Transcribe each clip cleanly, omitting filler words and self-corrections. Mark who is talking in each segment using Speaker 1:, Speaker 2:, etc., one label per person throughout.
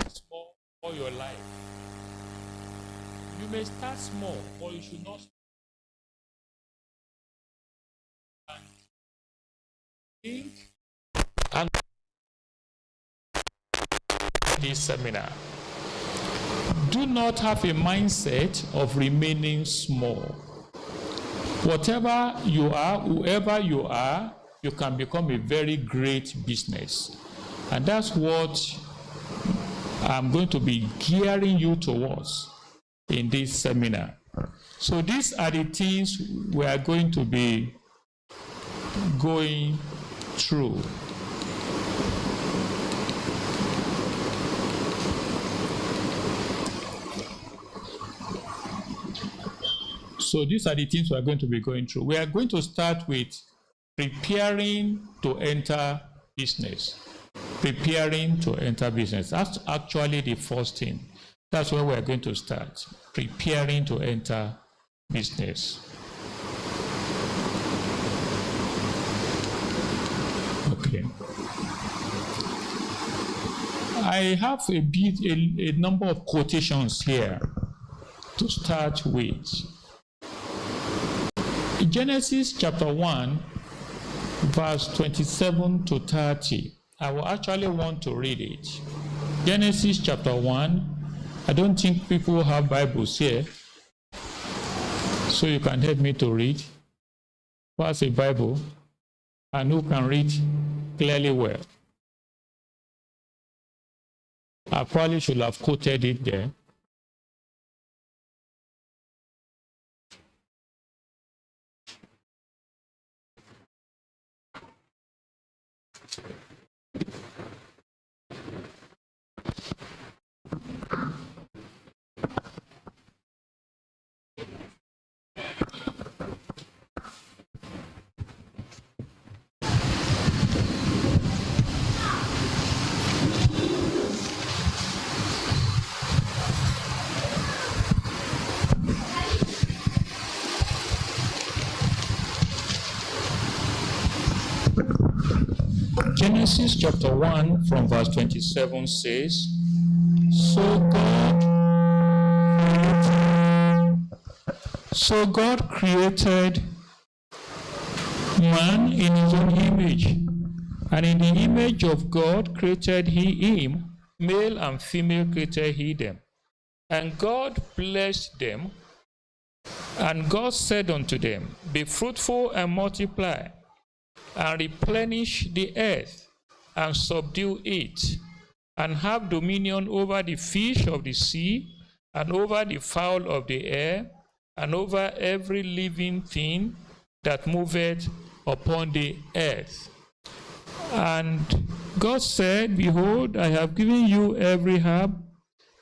Speaker 1: Small all your life. You may start small, but you should not think and this seminar. Do not have a mindset of remaining small. Whatever you are, whoever you are, you can become a very great business. And that's what I'm going to be gearing you towards in this seminar. So these are the things we are going to be going through. So these are the things we are going to be going through. We are going to start with preparing to enter business. Preparing to enter business. That's actually the first thing. That's where we are going to start. Preparing to enter business. Okay. I have a number of quotations here to start with. In Genesis chapter 1, verse 27 to 30. I will actually want to read it. Genesis chapter 1. I don't think people have Bibles here, so you can help me to read. Who has a Bible and who can read clearly well? I probably should have quoted it there. Genesis chapter 1 from verse 27 says, So God created man in his own image, and in the image of God created he him, male and female created he them. And God blessed them, and God said unto them, Be fruitful and multiply, and replenish the earth, and subdue it, and have dominion over the fish of the sea, and over the fowl of the air, and over every living thing that moveth upon the earth. And God said, Behold, I have given you every herb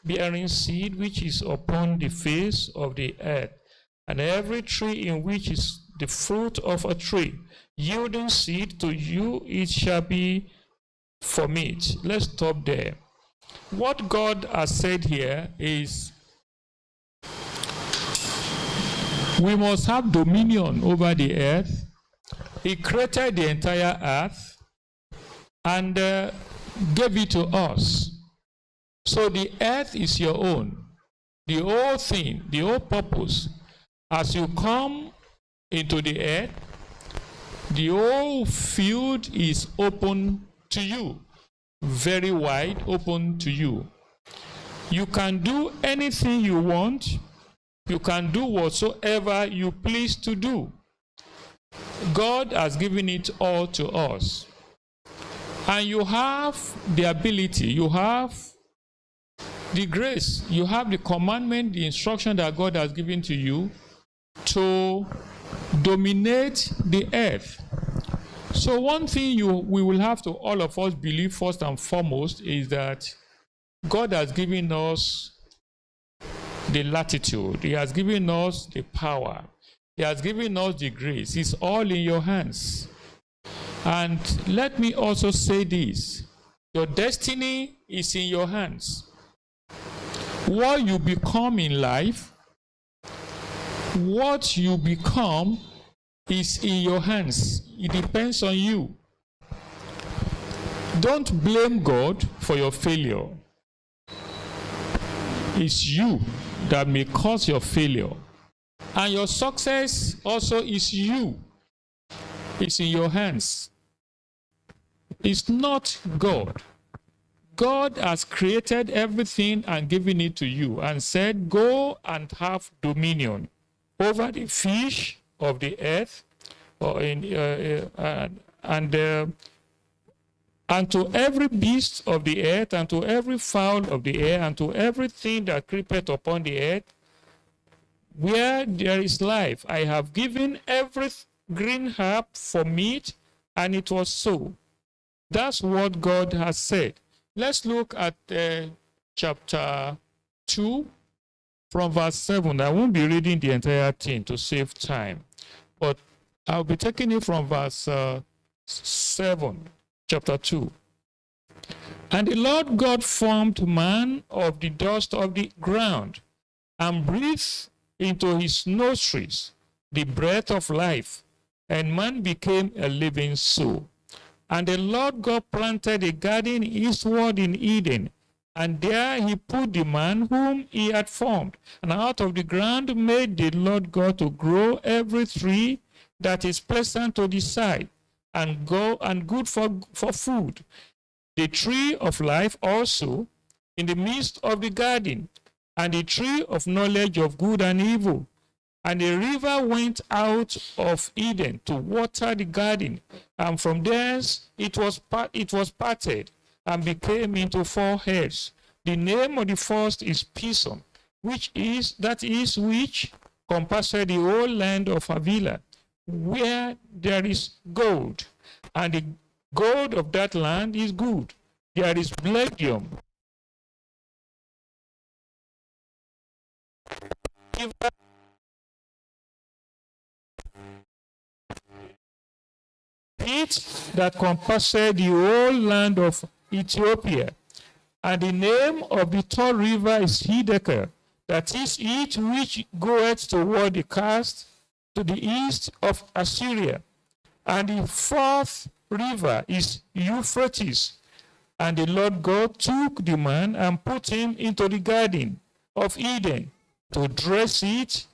Speaker 1: bearing seed which is upon the face of the earth, and every tree in which is the fruit of a tree, yielding seed, to you it shall be for meat. Let's stop there. What God has said here is we must have dominion over the earth. He created the entire earth and gave it to us. So the earth is your own. The whole thing, the whole purpose, as you come into the earth, the whole field is open to you, very wide open to you. You can do anything you want. You can do whatsoever you please to do. God has given it all to us. And you have the ability, you have the grace, you have the commandment, the instruction that God has given to you to dominate the earth. So one thing we will have to all of us believe first and foremost is that God has given us the latitude. He has given us the power. He has given us the grace. It's all in your hands. And let me also say this. Your destiny is in your hands. What you become in life, what you become is in your hands. It depends on you. Don't blame God for your failure. It's you that may cause your failure. And your success also is you. It's in your hands. It's not God. God has created everything and given it to you and said, Go and have dominion over the fish of the earth, and to every beast of the earth, and to every fowl of the air, and to everything that creepeth upon the earth, where there is life. I have given every green herb for meat, and it was so. That's what God has said. Let's look at chapter 2 from verse 7. I won't be reading the entire thing to save time, but I'll be taking it from verse 7, chapter 2. And the Lord God formed man of the dust of the ground, and breathed into his nostrils the breath of life, and man became a living soul. And the Lord God planted a garden eastward in Eden, and there he put the man whom he had formed. And out of the ground made the Lord God to grow every tree that is pleasant to the sight, and good for food. The tree of life also in the midst of the garden, and the tree of knowledge of good and evil. And the river went out of Eden to water the garden, and from thence it was parted, and became into four heads. The name of the first is Pison, which compasseth the whole land of Havilah, where there is gold, and the gold of that land is good. There is palladium, it that compasseth the whole land of Ethiopia. And the name of the third river is Hiddekel, that is it which goeth toward the cast to the east of Assyria. And the fourth river is Euphrates. And the Lord God took the man and put him into the garden of Eden to dress it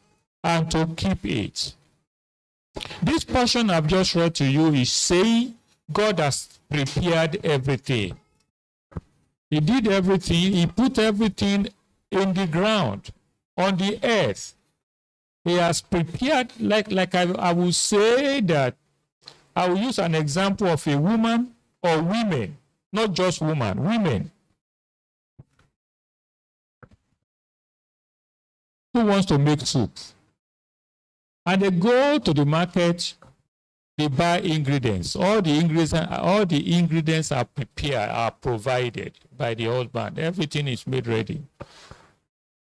Speaker 1: and to keep it. This portion I've just read to you is saying God has prepared everything. He did everything. He put everything in the ground, on the earth. He has prepared, like I will say that, I will use an example of a woman or women, not just woman, women who wants to make soup. And they go to the market, they buy ingredients. All the ingredients are prepared, are provided by the husband. Everything is made ready.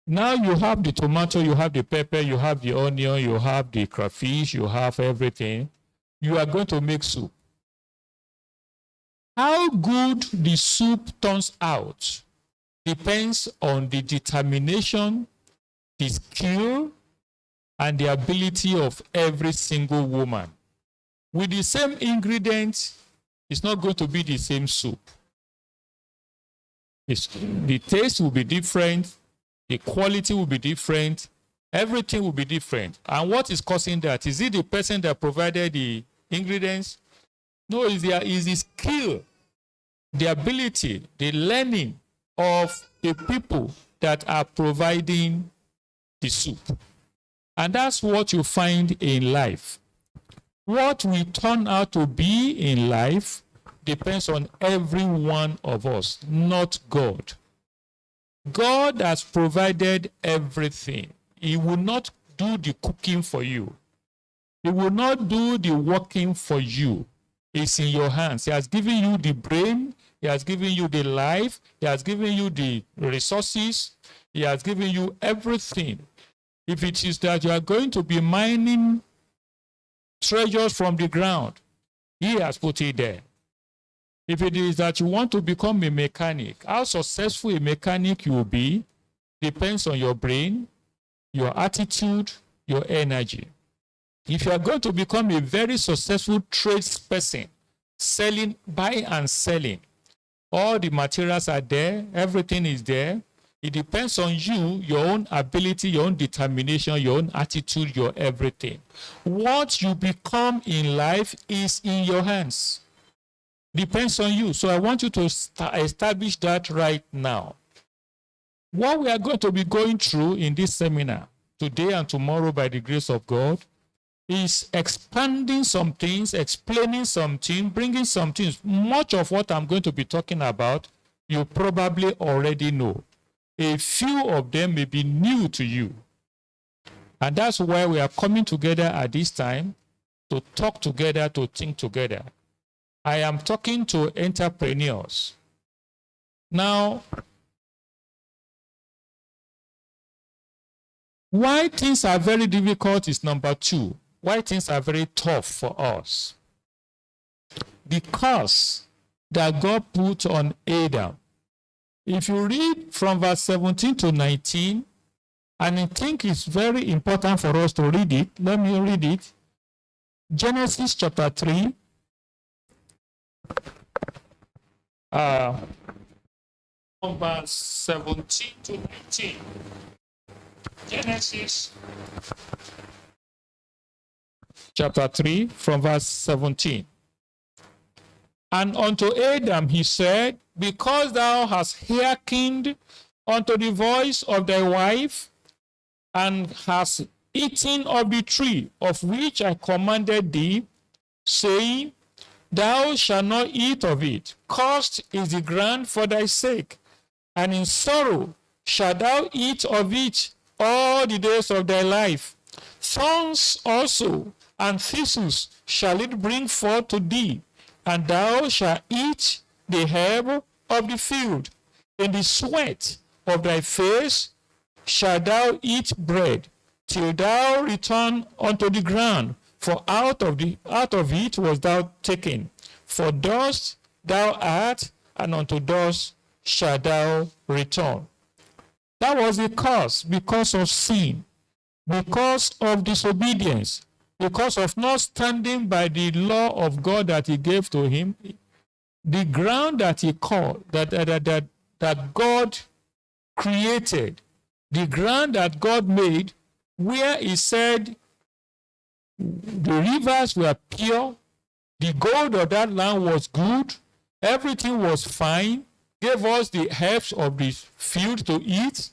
Speaker 1: Now you have the tomato, you have the pepper, you have the onion, you have the crayfish, you have everything. You are going to make soup. How good the soup turns out depends on the determination, the skill, and the ability of every single woman. With the same ingredients, it's not going to be the same soup. The taste will be different, the quality will be different, everything will be different. And what is causing that? Is it the person that provided the ingredients? No, it's the skill, the ability, the learning of the people that are providing the soup. And that's what you find in life. What we turn out to be in life depends on every one of us, not God. God has provided everything. He will not do the cooking for you. He will not do the working for you. It's in your hands. He has given you the brain. He has given you the life. He has given you the resources. He has given you everything. If it is that you are going to be mining treasures from the ground, He has put it there. If it is that you want to become a mechanic, how successful a mechanic you will be depends on your brain, your attitude, your energy. If you are going to become a very successful tradesperson, selling, buying and selling, all the materials are there, everything is there. It depends on you, your own ability, your own determination, your own attitude, your everything. What you become in life is in your hands. Depends on you. So I want you to establish that right now. What we are going to be going through in this seminar today and tomorrow by the grace of God is expanding some things, explaining something, bringing some things. Much of what I'm going to be talking about, you probably already know. A few of them may be new to you. And that's why we are coming together at this time to talk together, to think together. I am talking to entrepreneurs. Now, why things are very difficult is number two. Why things are very tough for us. The curse that God put on Adam. If you read from verse 17 to 19, and I think it's very important for us to read it. Let me read it. Genesis chapter 3. From verse 17 to 19. Genesis chapter 3 from verse 17. And unto Adam he said, because thou hast hearkened unto the voice of thy wife, and hast eaten of the tree of which I commanded thee, saying, thou shalt not eat of it. Cursed is the ground for thy sake, and in sorrow shalt thou eat of it all the days of thy life. Thorns also and thistles shall it bring forth to thee, and thou shalt eat the herb of the field. In the sweat of thy face shalt thou eat bread, till thou return unto the ground, for out of it was thou taken. For dust thou art, and unto dust shalt thou return. That was the curse because of sin, because of disobedience. because of not standing by the law of God that he gave to him, the ground that he called, that God created, the ground that God made, where he said the rivers were pure, the gold of that land was good, everything was fine, gave us the herbs of the field to eat,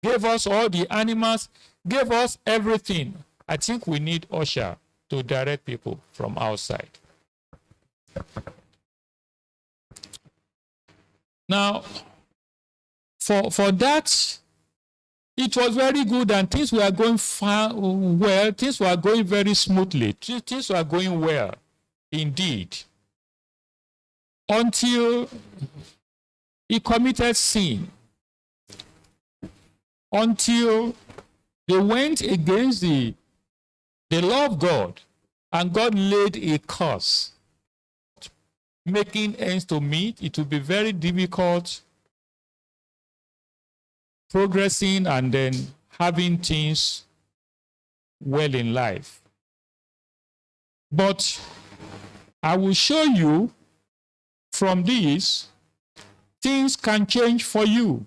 Speaker 1: gave us all the animals, gave us everything. I think we need usher to direct people from outside. Now, for that, it was very good and things were going well. Things were going very smoothly. Things were going well indeed. Until he committed sin. Until they went against the law of God, and God laid a curse. Making ends to meet, it will be very difficult progressing and then having things well in life. But I will show you from this, things can change for you.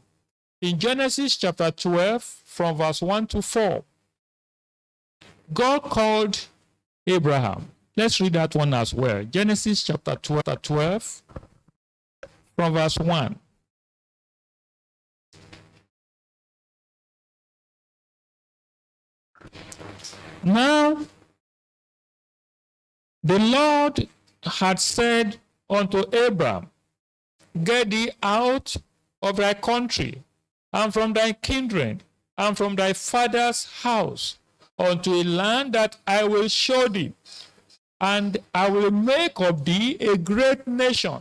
Speaker 1: In Genesis chapter 12, from verse 1 to 4, God called Abraham. Let's read that one as well. Genesis chapter 12, from verse 1. Now, the Lord had said unto Abram, get thee out of thy country, and from thy kindred, and from thy father's house, unto a land that I will show thee. And I will make of thee a great nation,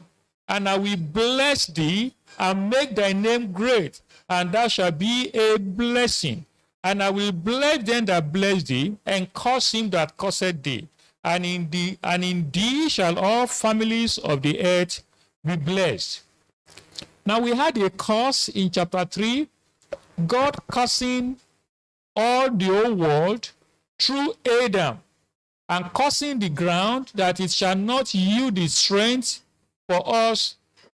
Speaker 1: and I will bless thee, and make thy name great, and thou shalt be a blessing. And I will bless them that bless thee, and curse him that curseth thee. And in thee shall all families of the earth be blessed. Now we had a curse in chapter 3, God cursing all the whole world through Adam, and cursing the ground that it shall not yield its strength for us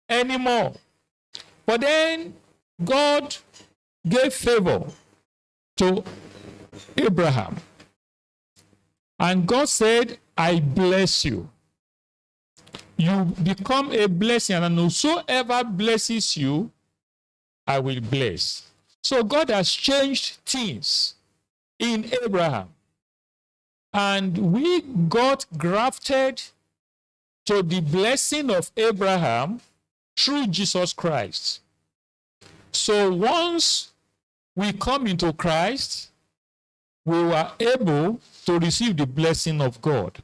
Speaker 1: anymore. But then God gave favor to Abraham. And God said, I bless you. You become a blessing, and whosoever blesses you, I will bless. So God has changed things in Abraham. And we got grafted to the blessing of Abraham through Jesus Christ. So once we come into Christ, we were able to receive the blessing of God.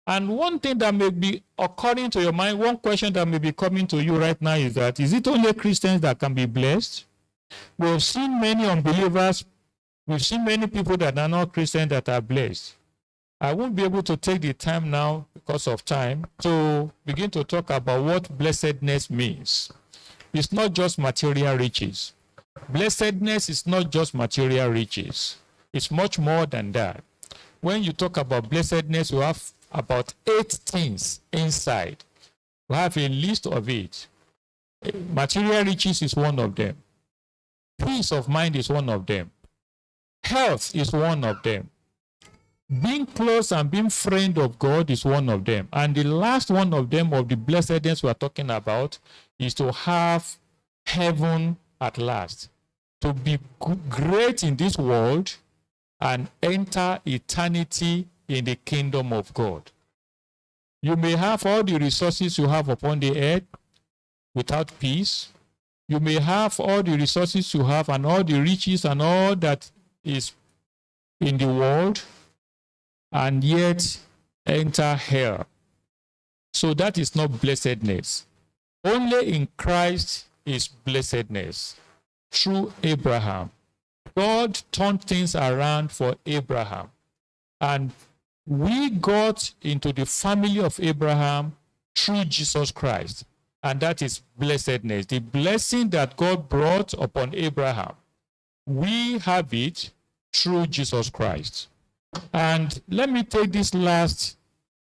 Speaker 1: And one thing that may be occurring to your mind, one question that may be coming to you right now is that, is it only Christians that can be blessed? We've seen many unbelievers, we've seen many people that are not Christians that are blessed. I won't be able to take the time now because of time to begin to talk about what blessedness means. It's not just material riches. Blessedness is not just material riches. It's much more than that. When you talk about blessedness, you have about 8 things inside. We have a list of it. Material riches is one of them. Peace of mind is one of them. Health is one of them. Being close and being friend of God is one of them. And the last one of them, of the blessedness we are talking about, is to have heaven at last. To be great in this world and enter eternity in the kingdom of God. You may have all the resources you have upon the earth without peace. You may have all the resources you have and all the riches and all that is in the world, and yet enter hell. So that is not blessedness. Only in Christ is blessedness. Through Abraham, God turned things around for Abraham. And we got into the family of Abraham through Jesus Christ. And that is blessedness. The blessing that God brought upon Abraham, we have it through Jesus Christ. And let me take this last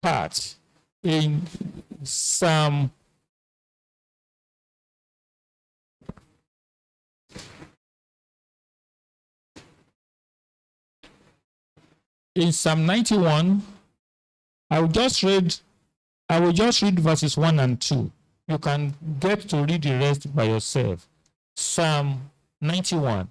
Speaker 1: part in Psalm 91. I will just read verses 1 and 2. You can get to read the rest by yourself. Psalm 91.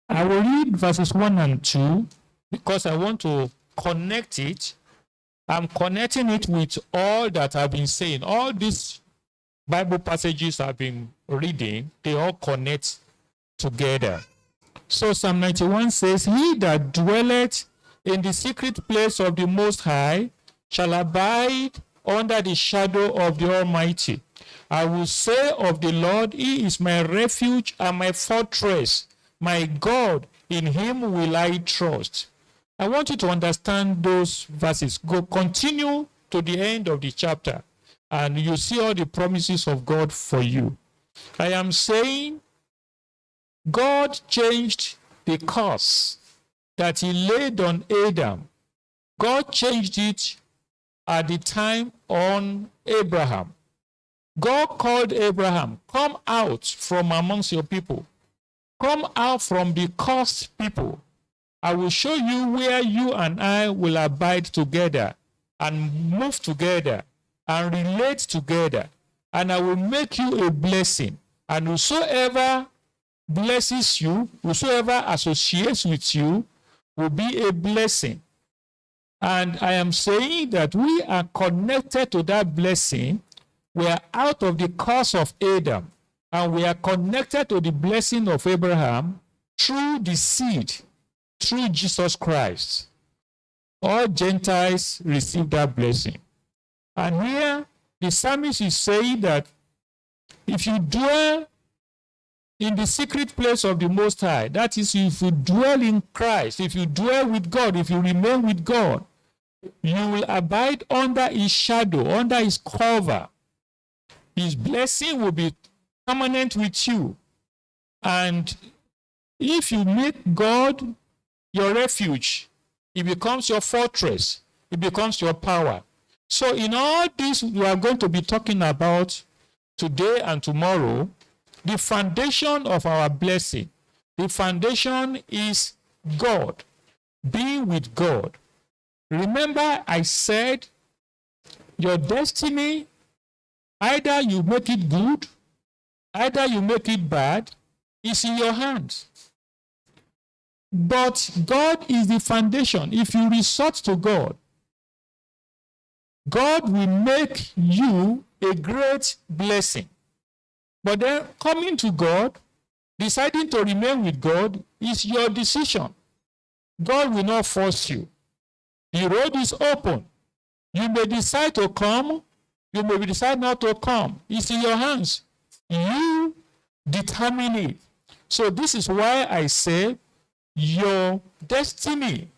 Speaker 1: I will read verses 1 and 2 because I want to connect it. I'm connecting it with all that I've been saying. All these Bible passages I've been reading, they all connect together. So Psalm 91 says, "He that dwelleth in the secret place of the Most High shall abide under the shadow of the Almighty. I will say of the Lord, He is my refuge and my fortress. My God, in Him will I trust." I want you to understand those verses. Continue to the end of the chapter, and you see all the promises of God for you. I am saying God changed the curse that He laid on Adam. God changed it at the time on Abraham. God called Abraham, "Come out from amongst your people. Come out from the cursed people. I will show you where you and I will abide together and move together and relate together. And I will make you a blessing. And whosoever blesses you, whosoever associates with you, will be a blessing." And I am saying that we are connected to that blessing. We are out of the curse of Adam, and we are connected to the blessing of Abraham through the seed, through Jesus Christ. All Gentiles receive that blessing. And here, the psalmist is saying that if you dwell in the secret place of the Most High, that is, if you dwell in Christ, if you dwell with God, if you remain with God, you will abide under His shadow, under His cover. His blessing will be permanent with you. And if you make God your refuge, He becomes your fortress. It becomes your power. So in all this we are going to be talking about today and tomorrow, the foundation of our blessing, the foundation is God, being with God. Remember, I said your destiny, either you make it good, either you make it bad, is in your hands. But God is the foundation. If you resort to God, God will make you a great blessing. But then coming to God, deciding to remain with God, is your decision. God will not force you. The road is open. You may decide to come, you may decide not to come. It's in your hands. You determine it. So this is why I say your destiny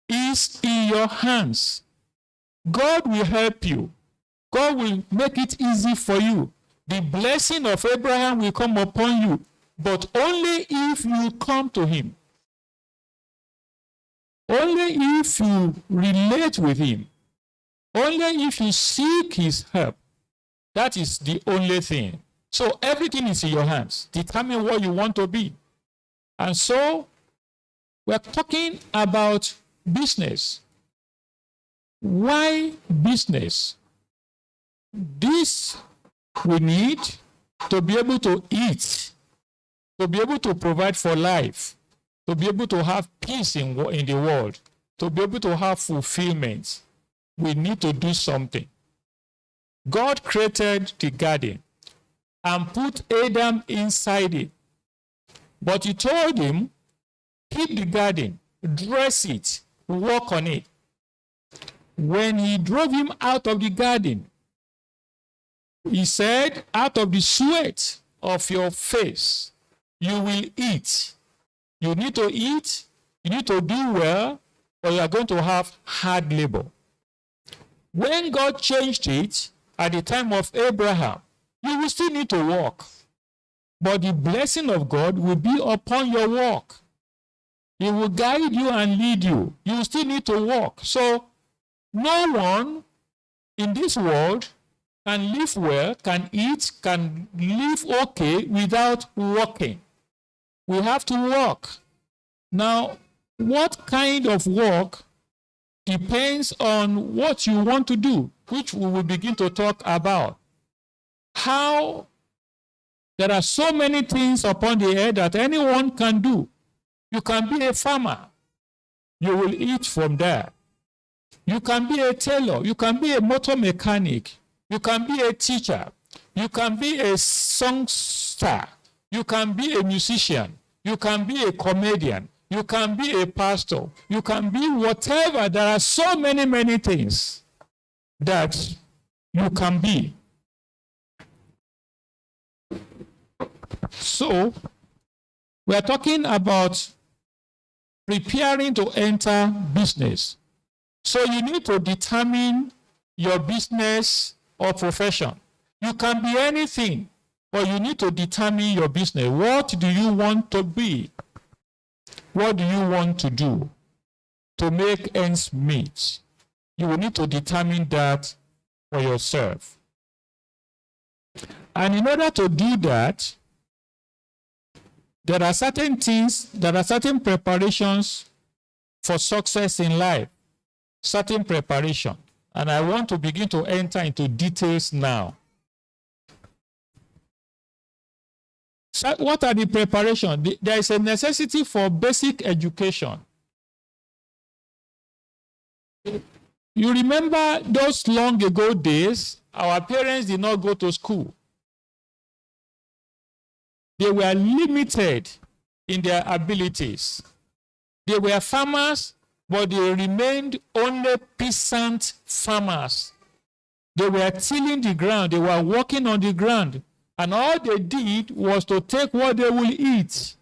Speaker 1: is in your hands. God will help you. God will make it easy for you. The blessing of Abraham will come upon you, but only if you come to Him. Only if you relate with Him. Only if you seek His help. That is the only thing. So everything is in your hands. Determine what you want to be. And so we're talking about business. Why business? This we need to be able to eat, to be able to provide for life, to be able to have peace in the world, to be able to have fulfillment. We need to do something. God created the garden and put Adam inside it. But He told him, keep the garden, dress it, work on it. When He drove him out of the garden, He said, out of the sweat of your face, you will eat. You need to eat, you need to do well, or you are going to have hard labor. When God changed it at the time of Abraham, you will still need to work. But the blessing of God will be upon your work. He will guide you and lead you. You will still need to work. So no one in this world can live well, can eat, can live okay without working. We have to work. Now, what kind of work depends on what you want to do, which we will begin to talk about. How there are so many things upon the earth that anyone can do. You can be a farmer. You will eat from there. You can be a tailor. You can be a motor mechanic. You can be a teacher. You can be a songster. You can be a musician. You can be a comedian. You can be a pastor. You can be whatever. There are so many, many things that you can be. So, we are talking about preparing to enter business. So you need to determine your business or profession. You can be anything, but you need to determine your business. What do you want to be? What do you want to do to make ends meet? You will need to determine that for yourself. And in order to do that, there are certain things, there are certain preparations for success in life, certain preparation. And I want to begin to enter into details now. So what are the preparations? There is a necessity for basic education. You remember those long ago days, our parents did not go to school. They were limited in their abilities. They were farmers, but they remained only peasant farmers. They were tilling the ground. They were working on the ground. And all they did was to take what they will eat.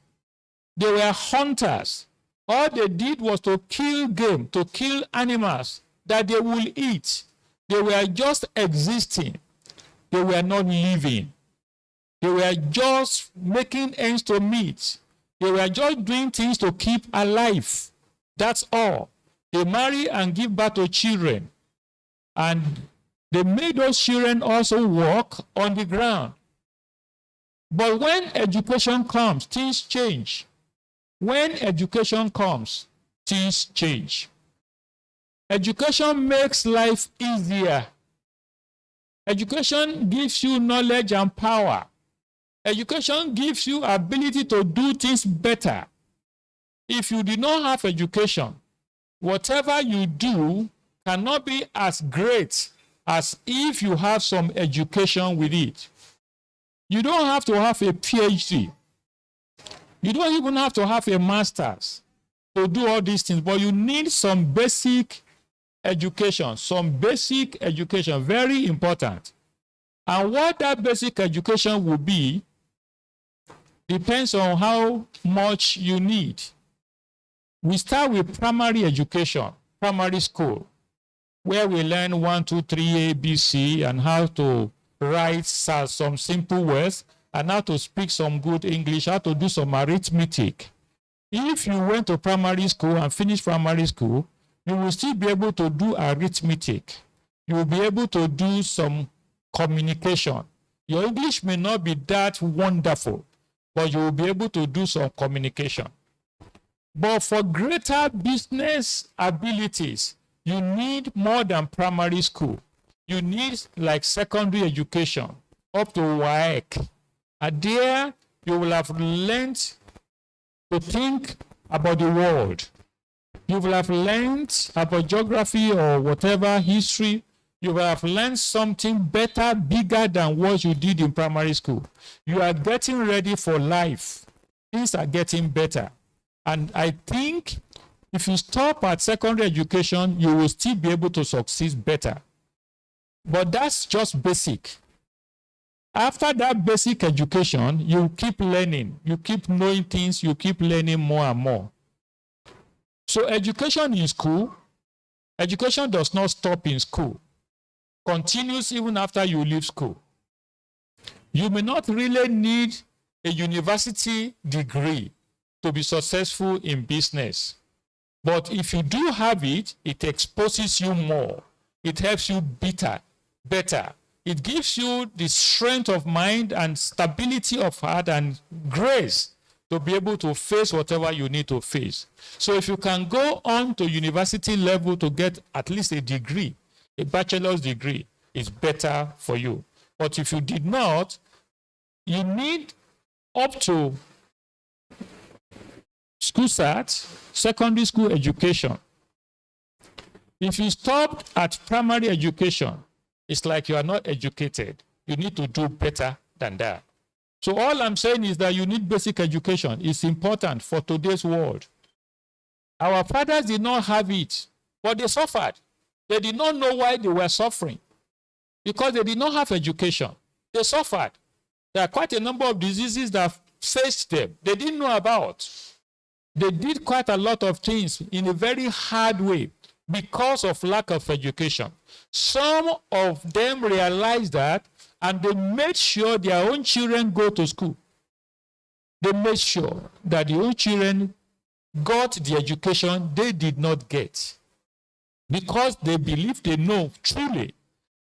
Speaker 1: They were hunters. All they did was to kill game, to kill animals that they will eat. They were just existing. They were not living. They were just making ends to meet. They were just doing things to keep alive. That's all. They marry and give birth to children. And they made those children also work on the ground. But when education comes, things change. When education comes, things change. Education makes life easier. Education gives you knowledge and power. Education gives you ability to do things better. If you do not have education, whatever you do cannot be as great as if you have some education with it. You don't have to have a PhD. You don't even have to have a master's to do all these things, but you need some basic education, very important. And what that basic education will be depends on how much you need. We start with primary education, primary school, where we learn 1, 2, 3, A, B, C, and how to write some simple words, and how to speak some good English, how to do some arithmetic. If you went to primary school and finished primary school, you will still be able to do arithmetic. You will be able to do some communication. Your English may not be that wonderful, but you will be able to do some communication. But for greater business abilities, you need more than primary school. You need like secondary education, up to WAEC. And there, you will have learned to think about the world. You will have learned about geography or whatever, history. You will have learned something better, bigger than what you did in primary school. You are getting ready for life. Things are getting better. And I think if you stop at secondary education, you will still be able to succeed better. But that's just basic. After that basic education, you keep learning. You keep knowing things. You keep learning more and more. So education in school, education does not stop in school. continues even after you leave school. You may not really need a university degree to be successful in business. But if you do have it, it exposes you more. It helps you better. It gives you the strength of mind and stability of heart and grace to be able to face whatever you need to face. So if you can go on to university level to get at least a degree, a bachelor's degree, it's better for you. But if you did not, you need up to school start, secondary school education. If you stopped at primary education, it's like you are not educated. You need to do better than that. So all I'm saying is that you need basic education. It's important for today's world. Our fathers did not have it, but they suffered. They did not know why they were suffering because they did not have education. They suffered. There are quite a number of diseases that faced them. They didn't know about. They did quite a lot of things in a very hard way because of lack of education. Some of them realized that, and they made sure their own children go to school. They made sure that their own children got the education they did not get because they believe, they know truly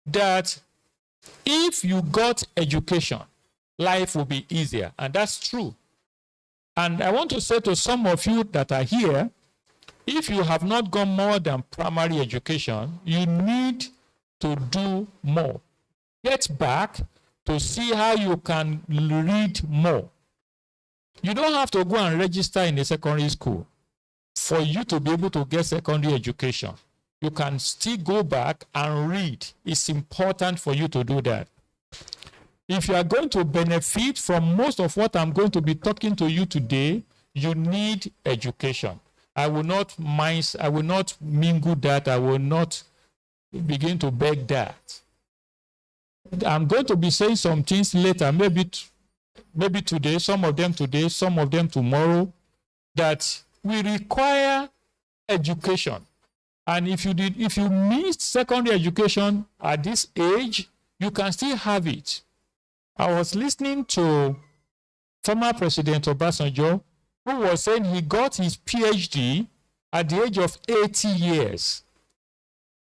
Speaker 1: that if you got education, life will be easier. And that's true. And I want to say to some of you that are here, if you have not gone more than primary education, you need to do more. Get back to see how you can read more. You don't have to go and register in a secondary school for you to be able to get secondary education. You can still go back and read. It's important for you to do that. If you are going to benefit from most of what I'm going to be talking to you today, you need education. I will not mingle that. I will not begin to beg that. I'm going to be saying some things later, maybe today, some of them tomorrow, that we require education. And if you missed secondary education at this age, you can still have it. I was listening to former President Obasanjo, who was saying he got his PhD at the age of 80 years.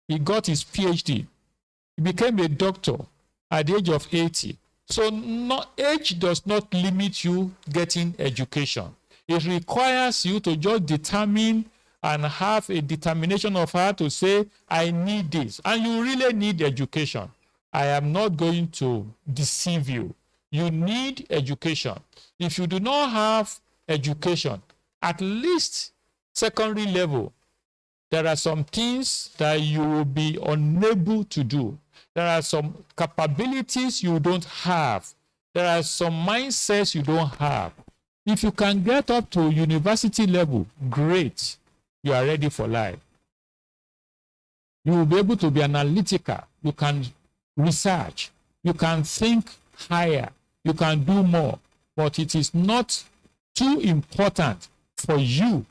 Speaker 1: He got his PhD. He became a doctor at the age of 80. So age does not limit you getting education. It requires you to just determine and have a determination of heart to say, I need this. And you really need education. I am not going to deceive you. You need education. If you do not have education, at least secondary level, there are some things that you will be unable to do. There are some capabilities you don't have. There are some mindsets you don't have. If you can get up to university level, great. You are ready for life. You will be able to be analytical. You can research. You can think higher. You can do more. But it is not too important for you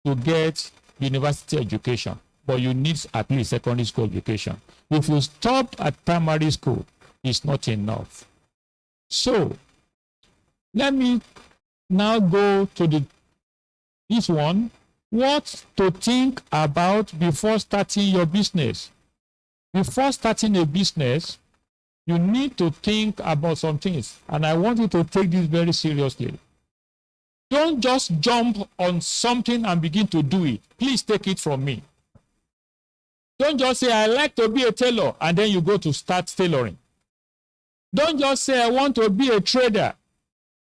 Speaker 1: to get university education. But you need at least secondary school education. If you stopped at primary school, it's not enough. So, let me now go to this one. What to think about before starting your business. Before starting a business, you need to think about some things. And I want you to take this very seriously. Don't just jump on something and begin to do it. Please take it from me. Don't just say, I like to be a tailor, and then you go to start tailoring. Don't just say, I want to be a trader.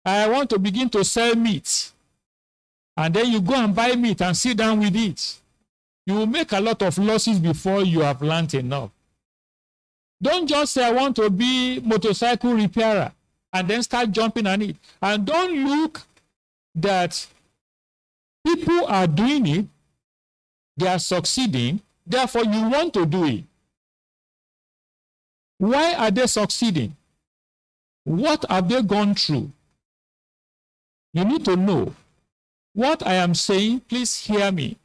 Speaker 1: I want to begin to sell meat. And then you go and buy meat and sit down with it. You will make a lot of losses before you have learned enough. Don't just say, I want to be motorcycle repairer, and then start jumping on it. And don't look that people are doing it, they are succeeding, therefore you want to do it. Why are they succeeding? What have they gone through? You need to know. What I am saying, please hear me.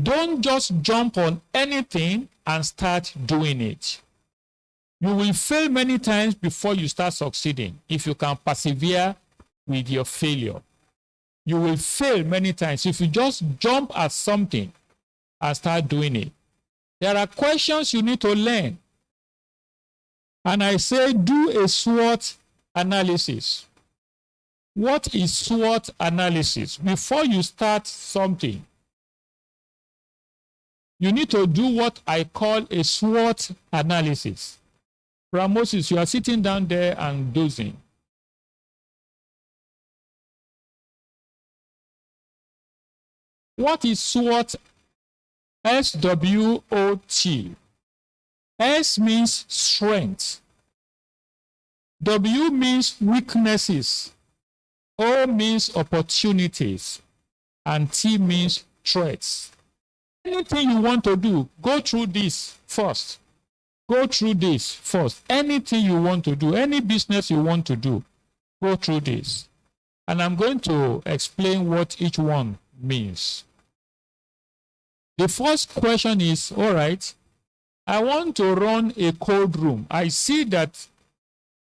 Speaker 1: Don't just jump on anything and start doing it. You will fail many times before you start succeeding if you can persevere with your failure. You will fail many times if you just jump at something and start doing it. There are questions you need to learn. And I say do a SWOT analysis. What is SWOT analysis? Before you start something, you need to do what I call a SWOT analysis. Moses, you are sitting down there and dozing. What is SWOT? SWOT. S means strength. W means weaknesses. O means opportunities. And T means threats. Anything you want to do, go through this first. Go through this first. Anything you want to do, any business you want to do, go through this. And I'm going to explain what each one means. The first question is, all right, I want to run a cold room. I see that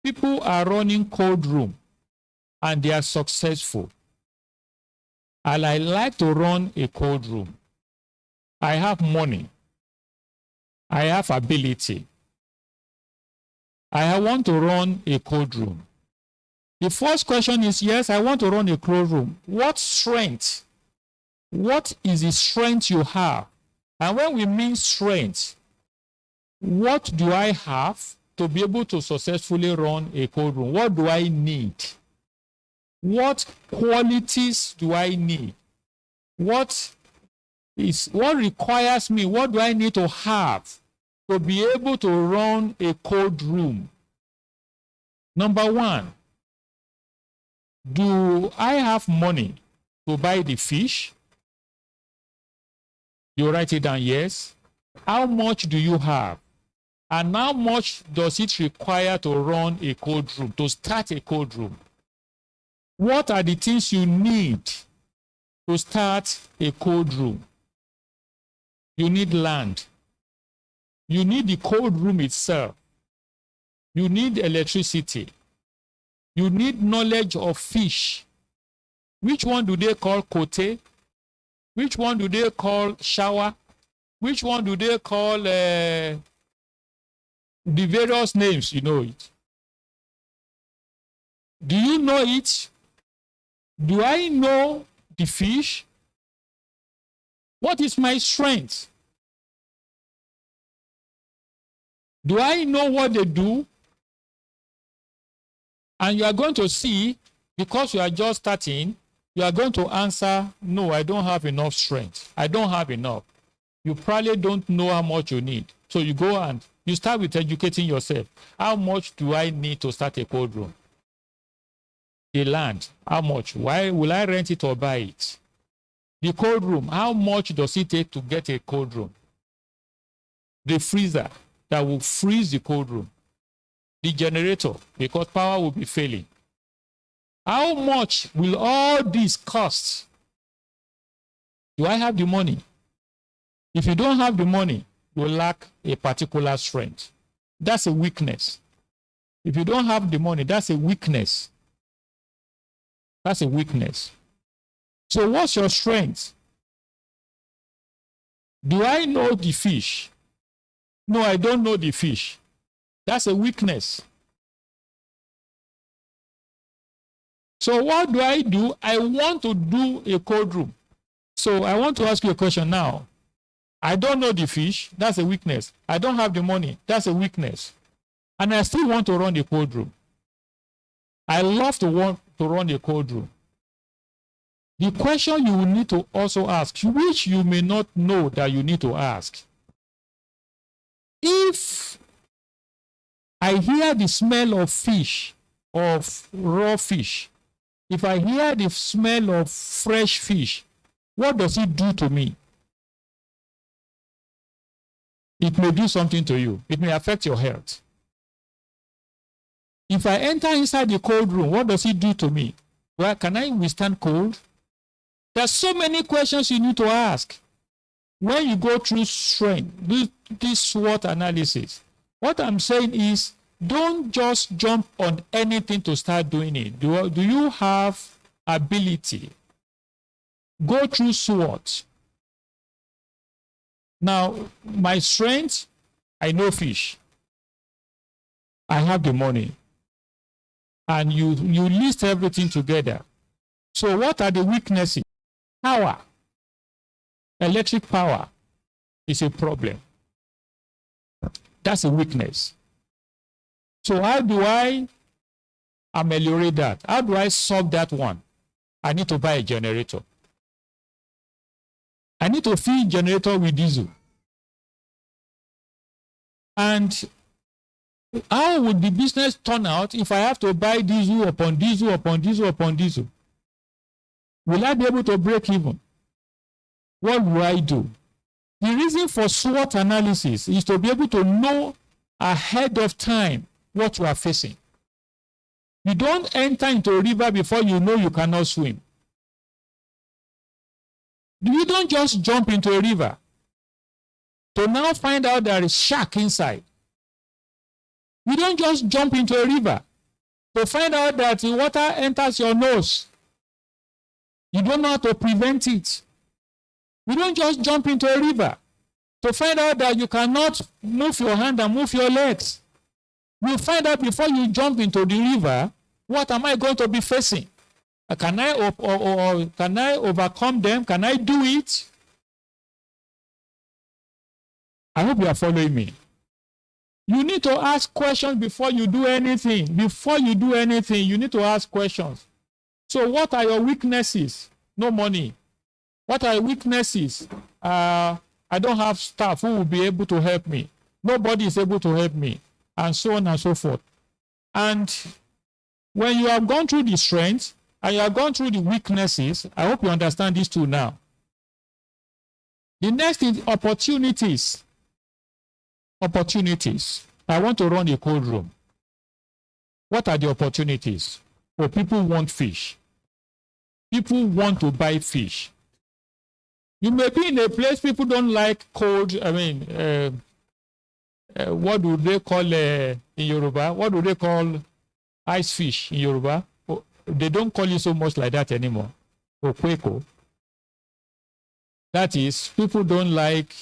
Speaker 1: people are running cold room and they are successful. And I like to run a cold room. I have money. I have ability. I want to run a cold room. The first question is, yes, I want to run a cold room. What strength? What is the strength you have? And when we mean strength, what do I have to be able to successfully run a cold room? What do I need? What qualities do I need? What requires me? What do I need to have to be able to run a cold room? Number one, do I have money to buy the fish? You write it down, yes. How much do you have? And how much does it require to run a cold room, to start a cold room? What are the things you need to start a cold room? You need land. You need the cold room itself. You need electricity. You need knowledge of fish. Which one do they call kote? Which one do they call shower? Which one do they call the various names? You know it. Do you know it? Do I know the fish? What is my strength? Do I know what they do? And you are going to see, because you are just starting, you are going to answer, no, I don't have enough strength. I don't have enough. You probably don't know how much you need. So you go and you start with educating yourself. How much do I need to start a cold room? The land, how much? Why will I rent it or buy it? The cold room, how much does it take to get a cold room? The freezer that will freeze the cold room. The generator, because power will be failing. How much will all this cost? Do I have the money? If you don't have the money, you lack a particular strength. That's a weakness. If you don't have the money, that's a weakness. That's a weakness. So what's your strength? Do I know the fish? No, I don't know the fish. That's a weakness. So what do? I want to do a cold room. So I want to ask you a question now. I don't know the fish. That's a weakness. I don't have the money. That's a weakness. And I still want to run a cold room. I love to want to run a cold room. The question you will need to also ask, which you may not know that you need to ask. If I hear the smell of fish, of raw fish, if I hear the smell of fresh fish, what does it do to me? It may do something to you. It may affect your health. If I enter inside the cold room, what does it do to me? Well, can I withstand cold? There's so many questions you need to ask. When you go through strength, this SWOT analysis, What I'm saying is, don't just jump on anything to start doing it. Do you have ability? Go through SWOT. Now, my strength, I know fish. I have the money. And you list everything together. So what are the weaknesses? Power. Electric power is a problem. That's a weakness. So how do I ameliorate that? How do I solve that one? I need to buy a generator. I need to feed generator with diesel. And how would the business turn out if I have to buy diesel upon diesel upon diesel upon diesel? Will I be able to break even? What will I do? The reason for SWOT analysis is to be able to know ahead of time what you are facing. You don't enter into a river before you know you cannot swim. You don't just jump into a river to now find out there is shark inside. You don't just jump into a river to find out that the water enters your nose. You don't know how to prevent it. You don't just jump into a river to find out that you cannot move your hand and move your legs. You find out before you jump into the river, what am I going to be facing? Can I overcome them? Can I do it? I hope you are following me. You need to ask questions before you do anything. Before you do anything, you need to ask questions. So what are your weaknesses? No money. What are your weaknesses? I don't have staff who will be able to help me. Nobody is able to help me. And so on and so forth. And when you have gone through the strengths and you have gone through the weaknesses, I hope you understand these two now. The next is opportunities. Opportunities. I want to run a cold room. What are the opportunities? Well, people want fish. People want to buy fish. You may be in a place people don't like cold, what do they call in Yoruba? What do they call ice fish in Yoruba? Oh, they don't call it so much like that anymore. Okweko. That is, people don't like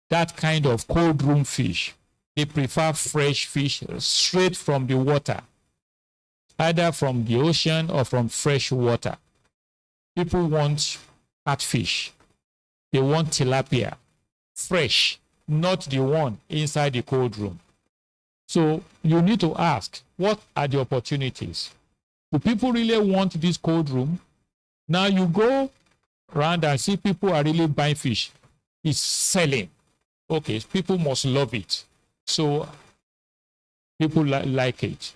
Speaker 1: that kind of cold room fish. They prefer fresh fish straight from the water, either from the ocean or from fresh water. People want catfish. They want tilapia, fresh, not the one inside the cold room. So you need to ask, what are the opportunities? Do people really want this cold room? Now you go around and see people are really buying fish. It's selling. Okay, people must love it. So people like it.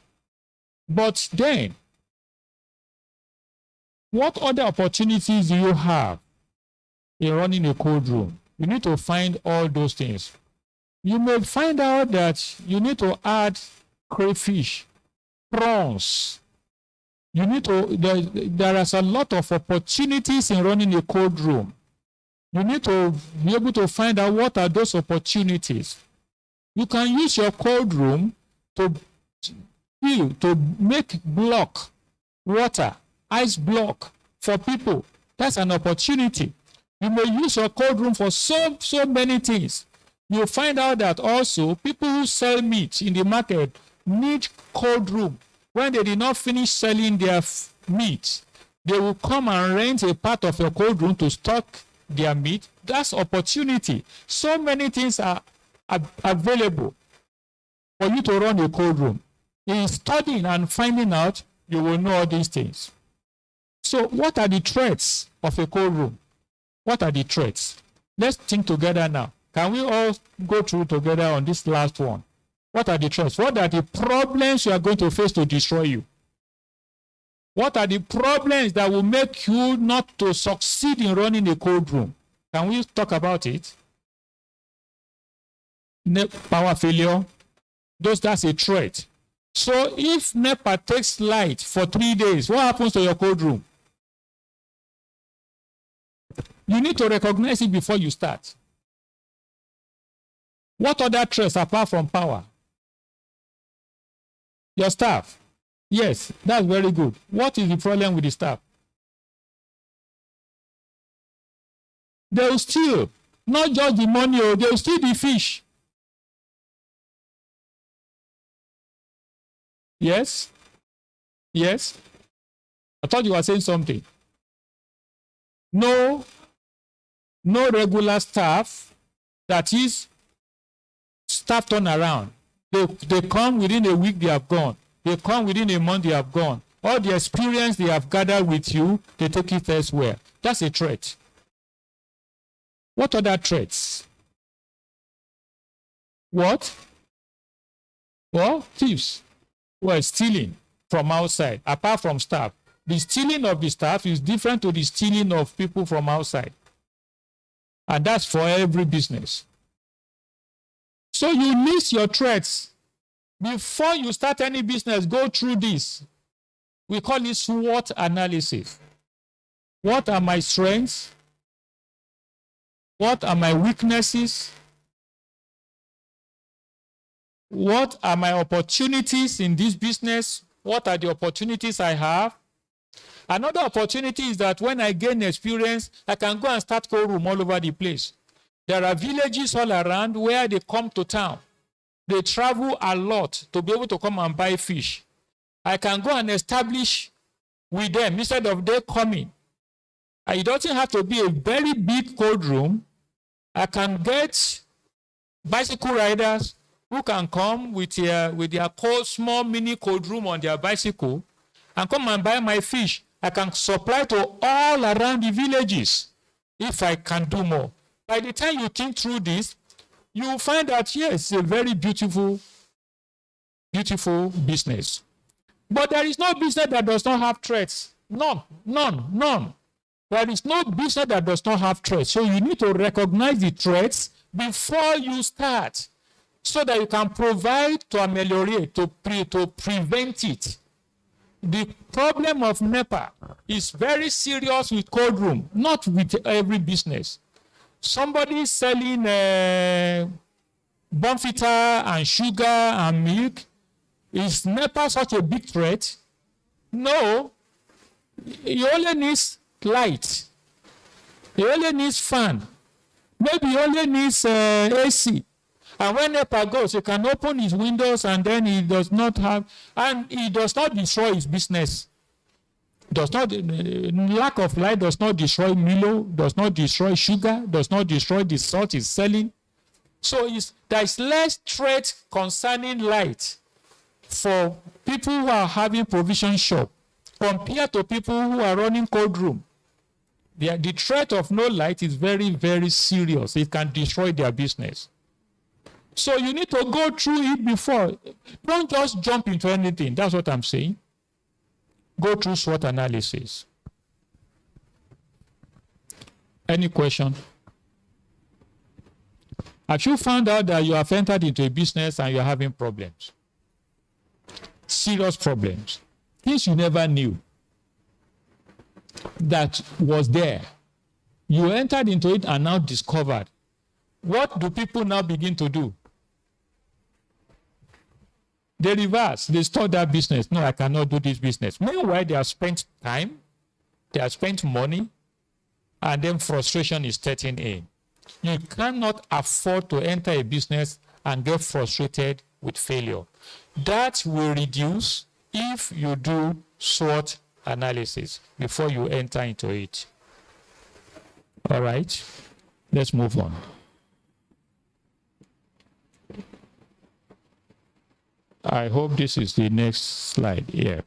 Speaker 1: But then, what other opportunities do you have in running a cold room? You need to find all those things. You may find out that you need to add crayfish, prawns. You need to, there is a lot of opportunities in running a cold room. You need to be able to find out what are those opportunities. You can use your cold room to make block water, ice block for people. That's an opportunity. You may use your cold room for so many things. You'll find out that also people who sell meat in the market need cold room. When they did not finish selling their meat, they will come and rent a part of your cold room to stock their meat. That's opportunity. So many things are available for you to run a cold room. In studying and finding out, you will know all these things. So what are the threats of a cold room? What are the threats? Let's think together now. Can we all go through together on this last one? What are the threats? What are the problems you are going to face to destroy you? What are the problems that will make you not to succeed in running a cold room? Can we talk about it? Power failure. That's a threat. So if NEPA takes light for 3 days, what happens to your cold room? You need to recognize it before you start. What other threats apart from power? Your staff. Yes, that's very good. What is the problem with the staff? They will steal, not just the money, they will steal the fish. Yes? Yes? I thought you were saying something. No regular staff, that is, staff turn around. They come within a week, they have gone. They come within a month, they have gone. All the experience they have gathered with you, they take it elsewhere. That's a threat. What other threats? What? Well, thieves. Well, stealing from outside, apart from staff. The stealing of the staff is different to the stealing of people from outside. And that's for every business. So you list your threats. Before you start any business, go through this. We call it SWOT analysis. What are my strengths? What are my weaknesses? What are my opportunities in this business? What are the opportunities I have? Another opportunity is that when I gain experience, I can go and start cold room all over the place. There are villages all around where they come to town. They travel a lot to be able to come and buy fish. I can go and establish with them instead of they coming. And it doesn't have to be a very big cold room. I can get bicycle riders who can come with their cold, small mini cold room on their bicycle and come and buy my fish. I can supply to all around the villages if I can do more. By the time you think through this, you will find that, yes, it's a very beautiful, beautiful business. But there is no business that does not have threats. None. There is no business that does not have threats. So you need to recognize the threats before you start so that you can provide to ameliorate, to prevent it. The problem of NEPA is very serious with cold room, not with every business. Somebody selling Bonfita and sugar and milk, is NEPA such a big threat? No. He only needs light. He only needs fan. Maybe he only needs AC. And when NEPA goes, he can open his windows and then he does not have, and he does not destroy his business. Lack of light does not destroy Milo, does not destroy sugar, does not destroy the salt he's selling. So there is less threat concerning light for people who are having provision shop compared to people who are running cold room. The threat of no light is very, very serious. It can destroy their business. So you need to go through it before. Don't just jump into anything. That's what I'm saying. Go through SWOT analysis. Any question? Have you found out that you have entered into a business and you're having problems? Serious problems. Things you never knew that was there. You entered into it and now discovered. What do people now begin to do? They reverse. They start that business. No, I cannot do this business. Meanwhile, they have spent time, they have spent money, and then frustration is setting in. You cannot afford to enter a business and get frustrated with failure. That will reduce if you do SWOT analysis before you enter into it. All right, let's move on. I hope this is the next slide here.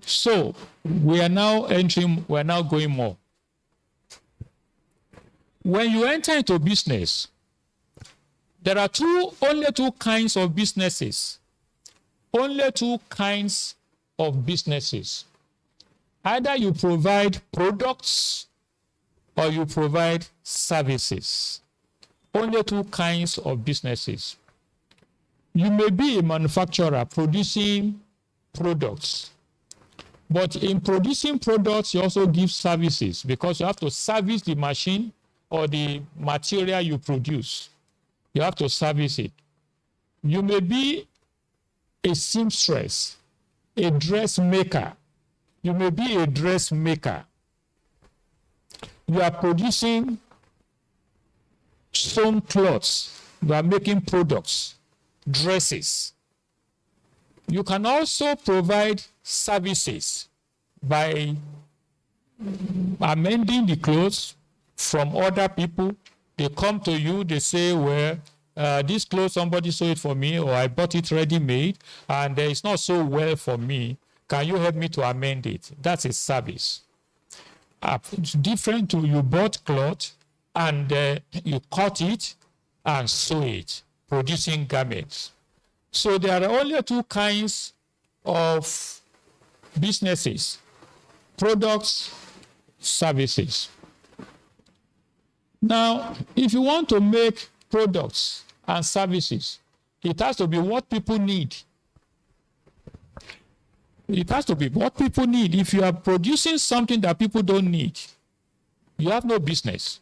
Speaker 1: So we are now going more. When you enter into business, there are only two kinds of businesses. Only two kinds of businesses. Either you provide products or you provide services. Only two kinds of businesses. You may be a manufacturer producing products, but in producing products, you also give services because you have to service the machine or the material you produce. You have to service it. You may be a seamstress, a dressmaker. You may be a dressmaker. You are producing sewn clothes. You are making products, dresses. You can also provide services by amending the clothes from other people. They come to you, they say, well, this clothes, somebody sewed it for me, or I bought it ready-made, and it's not so well for me. Can you help me to amend it? That's a service. It's different to you bought cloth and you cut it and sew it, producing garments. So there are only two kinds of businesses: products, services. Now, if you want to make products and services, it has to be what people need. It has to be what people need. If you are producing something that people don't need, you have no business.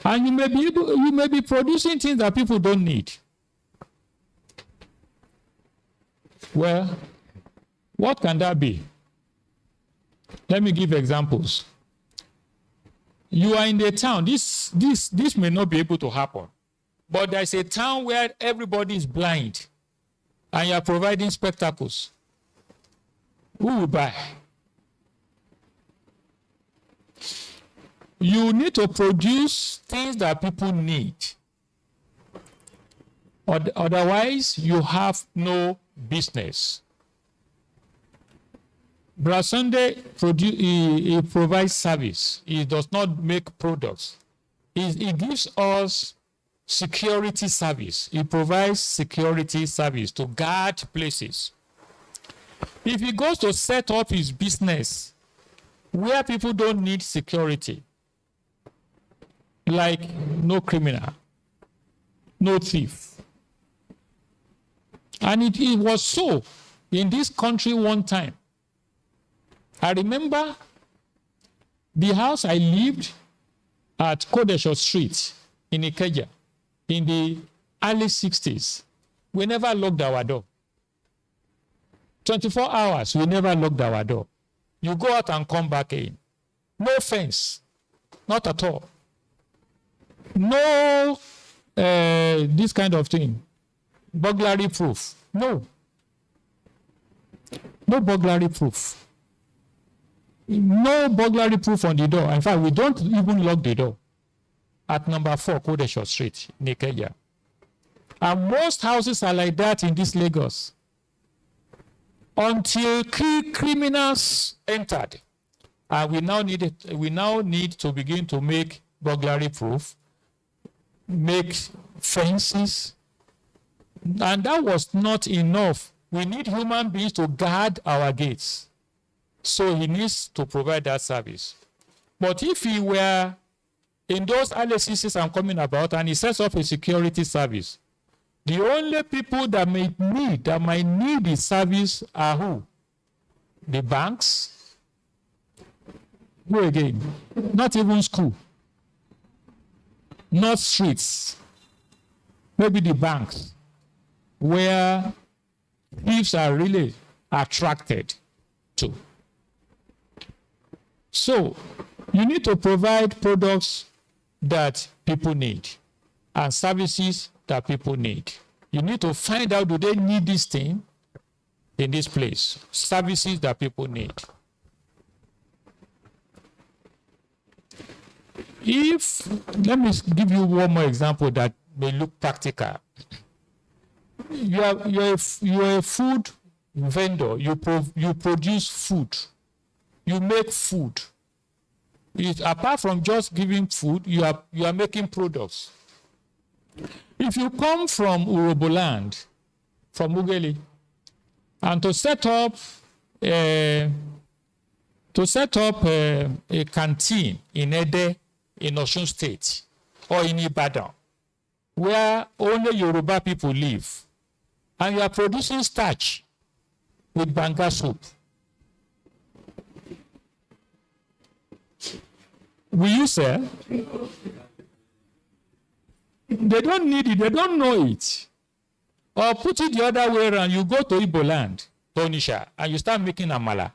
Speaker 1: And you may be producing things that people don't need. Well, what can that be? Let me give examples. You are in a town. This may not be able to happen, but there's a town where everybody is blind, and you are providing spectacles. Who will buy? You need to produce things that people need. Otherwise, you have no business. Brother Sunday he provides service. He does not make products. He gives us security service. He provides security service to guard places. If he goes to set up his business where people don't need security, like no criminal, no thief. And it was so in this country one time. I remember the house I lived at Kodesho Street in Ikeja in the early 60s. We never locked our door. 24 hours, we never locked our door. You go out and come back in. No fence, not at all. No this kind of thing. Burglary proof. No. No burglary proof. No burglary proof on the door. In fact, we don't even lock the door at number 4 Kodesho Street, Nikeja. And most houses are like that in this Lagos. Until criminals entered. And we now need to begin to make burglary proof, make fences. And that was not enough. We need human beings to guard our gates. So he needs to provide that service. But if he were in those early 60s I'm coming about, and he sets up a security service, the only people that might need the service are who? The banks. Who again? Not even school. Not streets. Maybe the banks, where thieves are really attracted to. So, you need to provide products that people need and services that people need. You need to find out, do they need this thing in this place? Services that people need. Let me give you one more example that may look practical. You're a food vendor. You produce food. You make food. Apart from just giving food, you are making products. If you come from Uroboland, from Ugeli, and to set up a canteen in Ede, in Osun State, or in Ibadan, where only Yoruba people live, and you are producing starch with banga soup, Will you sell? They don't need it. They don't know it. Or put it the other way around. You go to Igbo land, Tonisha, and you start making amala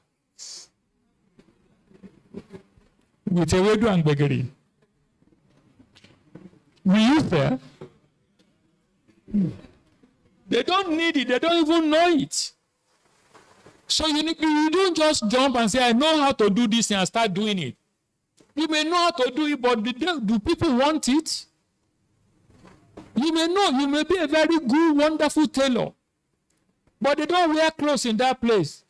Speaker 1: with ewedu and gbegiri. Will you sell? They don't need it. They don't even know it. So you don't just jump and say, I know how to do this and start doing it. You may know how to do it, but do people want it? You may know, you may be a very good, wonderful tailor, but they don't wear clothes in that place.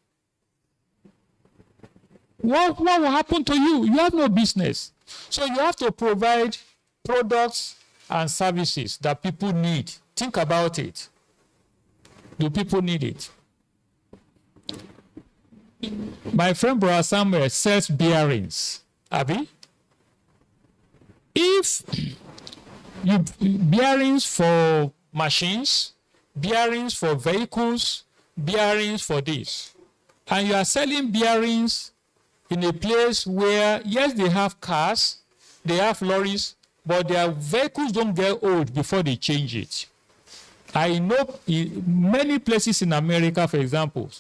Speaker 1: What will happen to you? You have no business. So you have to provide products and services that people need. Think about it. Do people need it? My friend Brother Samuel sells bearings. Abi? If you bearings for machines, bearings for vehicles, bearings for this, and you are selling bearings in a place where, yes, they have cars, they have lorries, but their vehicles don't get old before they change it. I know in many places in America, for example,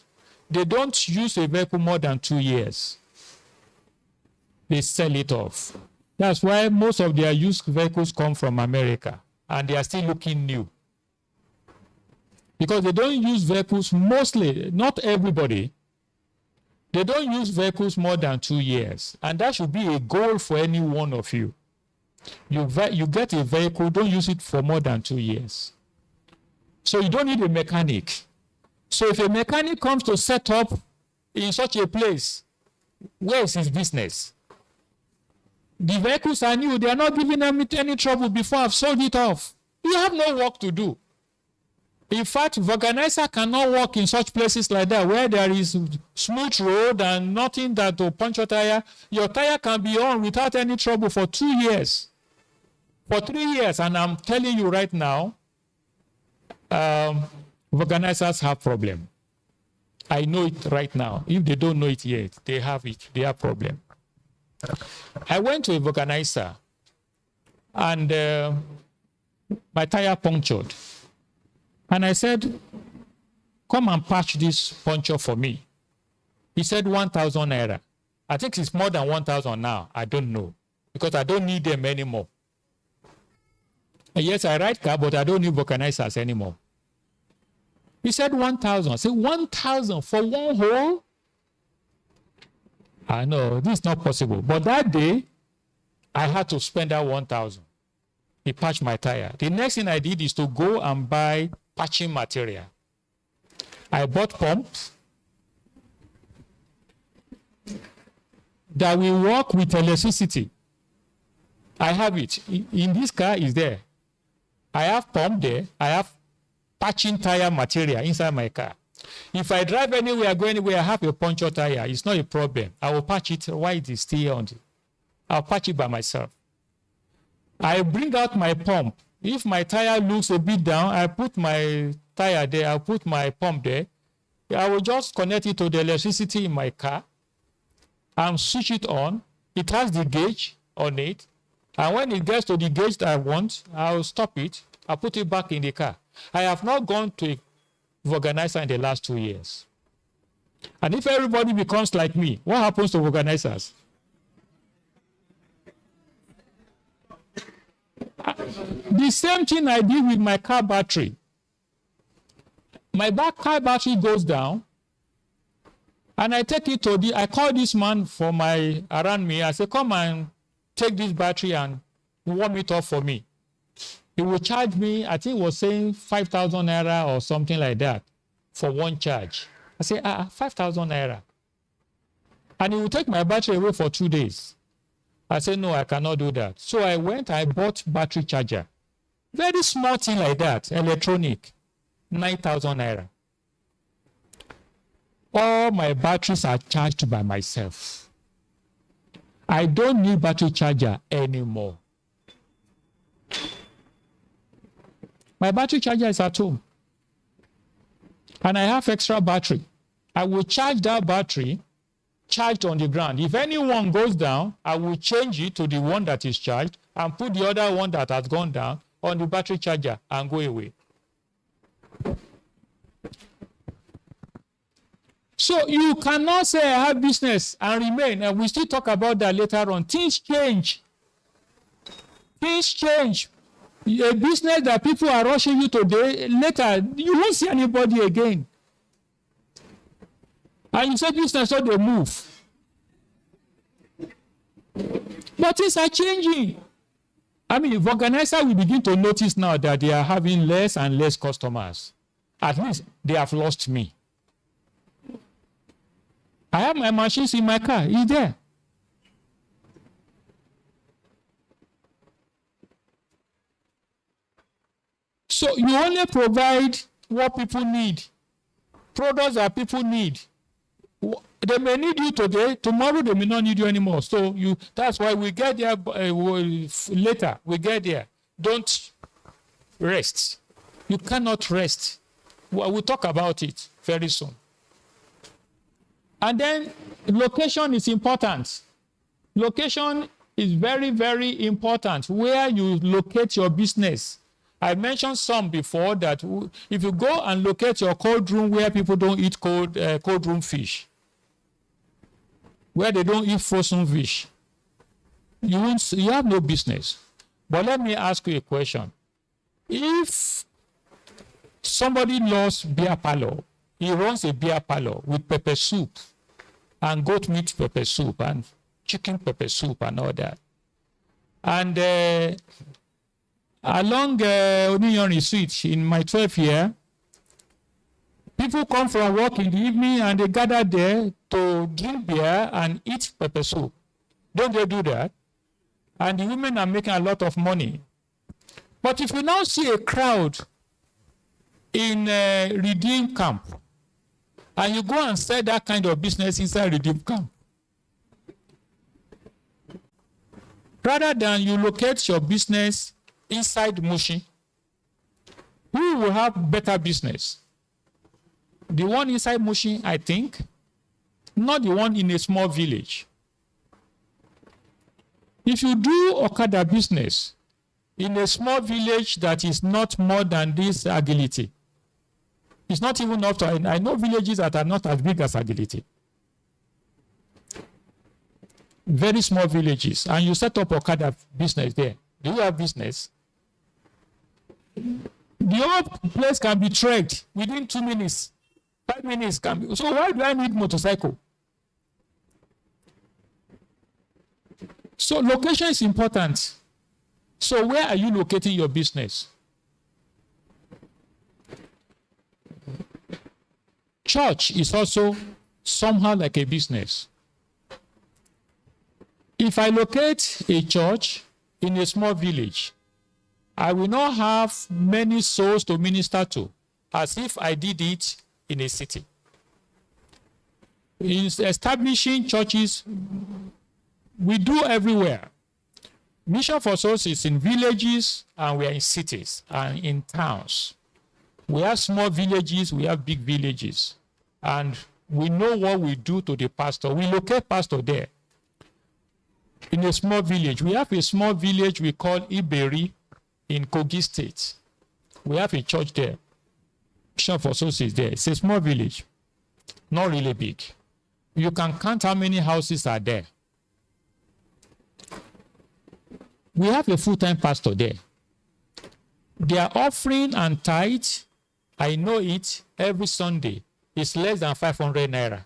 Speaker 1: they don't use a vehicle more than 2 years. They sell it off. That's why most of their used vehicles come from America, and they are still looking new. Because they don't use vehicles mostly, not everybody, they don't use vehicles more than 2 years. And that should be a goal for any one of you. You get a vehicle, don't use it for more than 2 years. So you don't need a mechanic. So if a mechanic comes to set up in such a place, where is his business? The vehicles are new. They are not giving them any trouble before I've sold it off. You have no work to do. In fact, vulcanizer cannot work in such places like that where there is smooth road and nothing that will punch your tire. Your tire can be on without any trouble for 2 years. For 3 years, and I'm telling you right now, vulcanizers have problem. I know it right now. If they don't know it yet, they have it. They have problem. I went to a vulcanizer and my tire punctured. And I said, come and patch this puncture for me. He said 1,000 naira. I think it's more than 1,000 now. I don't know. Because I don't need them anymore. And yes, I ride car, but I don't need vulcanizers anymore. He said 1,000. I said 1,000 for one hole? I know, this is not possible. But that day, I had to spend that 1,000. He patched my tire. The next thing I did is to go and buy patching material. I bought pumps that will work with electricity. I have it. In this car is there. I have pump there. I have patching tire material inside my car. If I drive anywhere, go anywhere, I have a puncture tire. It's not a problem. I will patch it while it is still on. I'll patch it by myself. I bring out my pump. If my tire looks a bit down, I put my tire there. I'll put my pump there. I will just connect it to the electricity in my car and switch it on. It has the gauge on it. And when it gets to the gauge that I want, I'll stop it. I'll put it back in the car. I have not gone to a vulcanizer in the last 2 years. And if everybody becomes like me, what happens to vulcanizers? The same thing I did with my car battery. My car battery goes down, and I take it to I call this man around me. I say, come and take this battery and warm it up for me. He will charge me, I think he was saying 5,000 naira or something like that for one charge. I say, 5,000 naira. And he will take my battery away for 2 days. I said, no, I cannot do that. So I bought battery charger. Very small thing like that, electronic, 9,000 naira. All my batteries are charged by myself. I don't need battery charger anymore. My battery charger is at home. And I have extra battery. I will charge that battery charged on the ground. If anyone goes down, I will change it to the one that is charged and put the other one that has gone down on the battery charger and go away. So you cannot say I have business and remain, and we still talk about that later on. Things change. Things change. A business that people are rushing you today, later you won't see anybody again. And you say business, so they move. But things are changing. I mean, if organizers will begin to notice now that they are having less and less customers, at least they have lost me. I have my machines in my car. It's there. So you only provide what people need, products that people need. They may need you today, tomorrow they may not need you anymore. So that's why we get there later. We get there. Don't rest. You cannot rest. We'll talk about it very soon. And then location is important. Location is very, very important. Where you locate your business. I mentioned some before that if you go and locate your cold room where people don't eat cold room fish, where they don't eat frozen fish, you have no business. But let me ask you a question. If somebody lost beer parlor, he runs a beer parlor with pepper soup and goat meat pepper soup and chicken pepper soup and all that. And along Oniyori Street in my 12th year, people come from work in the evening and they gather there to drink beer and eat pepper soup. Don't they do that? And the women are making a lot of money. But if you now see a crowd in Redeem Camp, and you go and sell that kind of business inside Redeem Camp, rather than you locate your business inside Mushi, who will have better business? The one inside Mushi, I think, not the one in a small village. If you do Okada business in a small village that is not more than this Agility, it's not even up to, I know villages that are not as big as Agility. Very small villages, and you set up Okada business there. Do you have business? The whole place can be tracked within 2 minutes. 5 minutes can be. So why do I need motorcycle? So location is important. So where are you locating your business? Church is also somehow like a business. If I locate a church in a small village, I will not have many souls to minister to, as if I did it in a city. In establishing churches, we do everywhere. Mission for Souls is in villages, and we are in cities and in towns. We have small villages, we have big villages. And we know what we do to the pastor. We locate pastor there. In a small village, we have a small village we call Iberi in Kogi State. We have a church there. Mission for Souls is there. It's a small village, not really big. You can count how many houses are there. We have a full-time pastor there. Their offering and tithe, I know it, every Sunday, is less than 500 naira.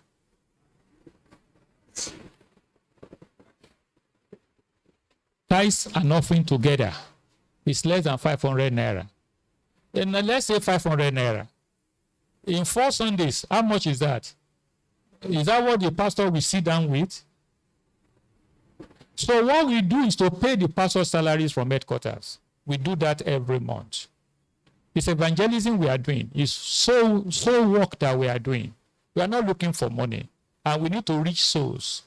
Speaker 1: Tithes and offering together is less than 500 naira. And let's say 500 naira. In 4 Sundays, how much is that? Is that what the pastor will sit down with? So what we do is to pay the pastor's salaries from headquarters. We do that every month. It's evangelism we are doing. It's so work that we are doing. We are not looking for money, and we need to reach souls.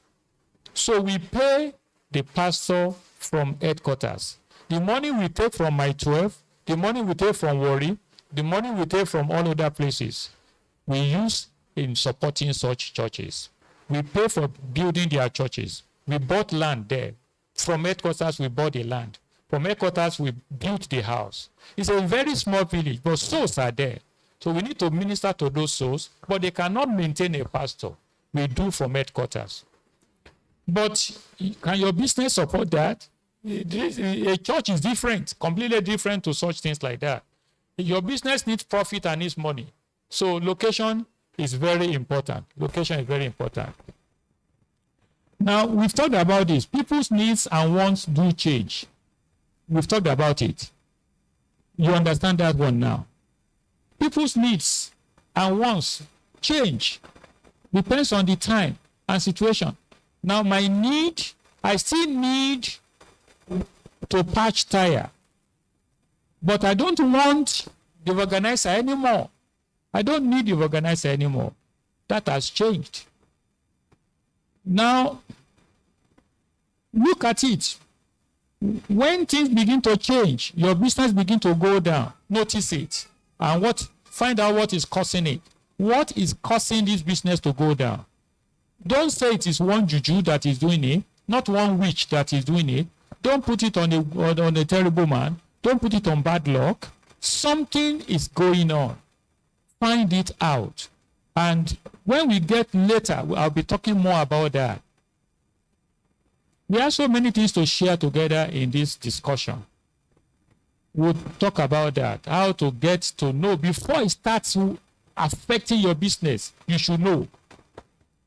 Speaker 1: So we pay the pastor from headquarters. The money we take from my 12, the money we take from Warri, the money we take from all other places, we use in supporting such churches. We pay for building their churches. We bought land there. From headquarters, we bought the land. From headquarters, we built the house. It's a very small village, but souls are there. So we need to minister to those souls, but they cannot maintain a pastor. We do from headquarters. But can your business support that? A church is different, completely different to such things like that. Your business needs profit and needs money. So location is very important. Location is very important. Now, we've talked about this. People's needs and wants do change. We've talked about it. You understand that one now. People's needs and wants change. Depends on the time and situation. Now, my need, I still need to patch tire. But I don't want the organizer anymore. I don't need the organizer anymore. That has changed. Now, look at it. When things begin to change, your business begin to go down. Notice it. And find out what is causing it. What is causing this business to go down? Don't say it is one juju that is doing it, not one witch that is doing it. Don't put it on a terrible man. Don't put it on bad luck. Something is going on. Find it out. And when we get later, I'll be talking more about that. There are so many things to share together in this discussion. We'll talk about that, how to get to know. Before it starts affecting your business, you should know.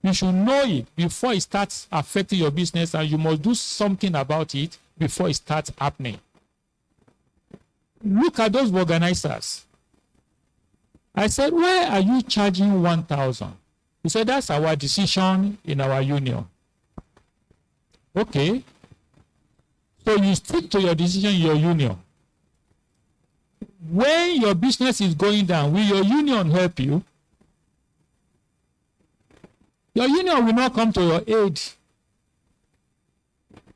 Speaker 1: You should know it before it starts affecting your business, and you must do something about it before it starts happening. Look at those organizers. I said, why are you charging 1,000? He said, that's our decision in our union. Okay. So you stick to your decision in your union. When your business is going down, will your union help you? Your union will not come to your aid.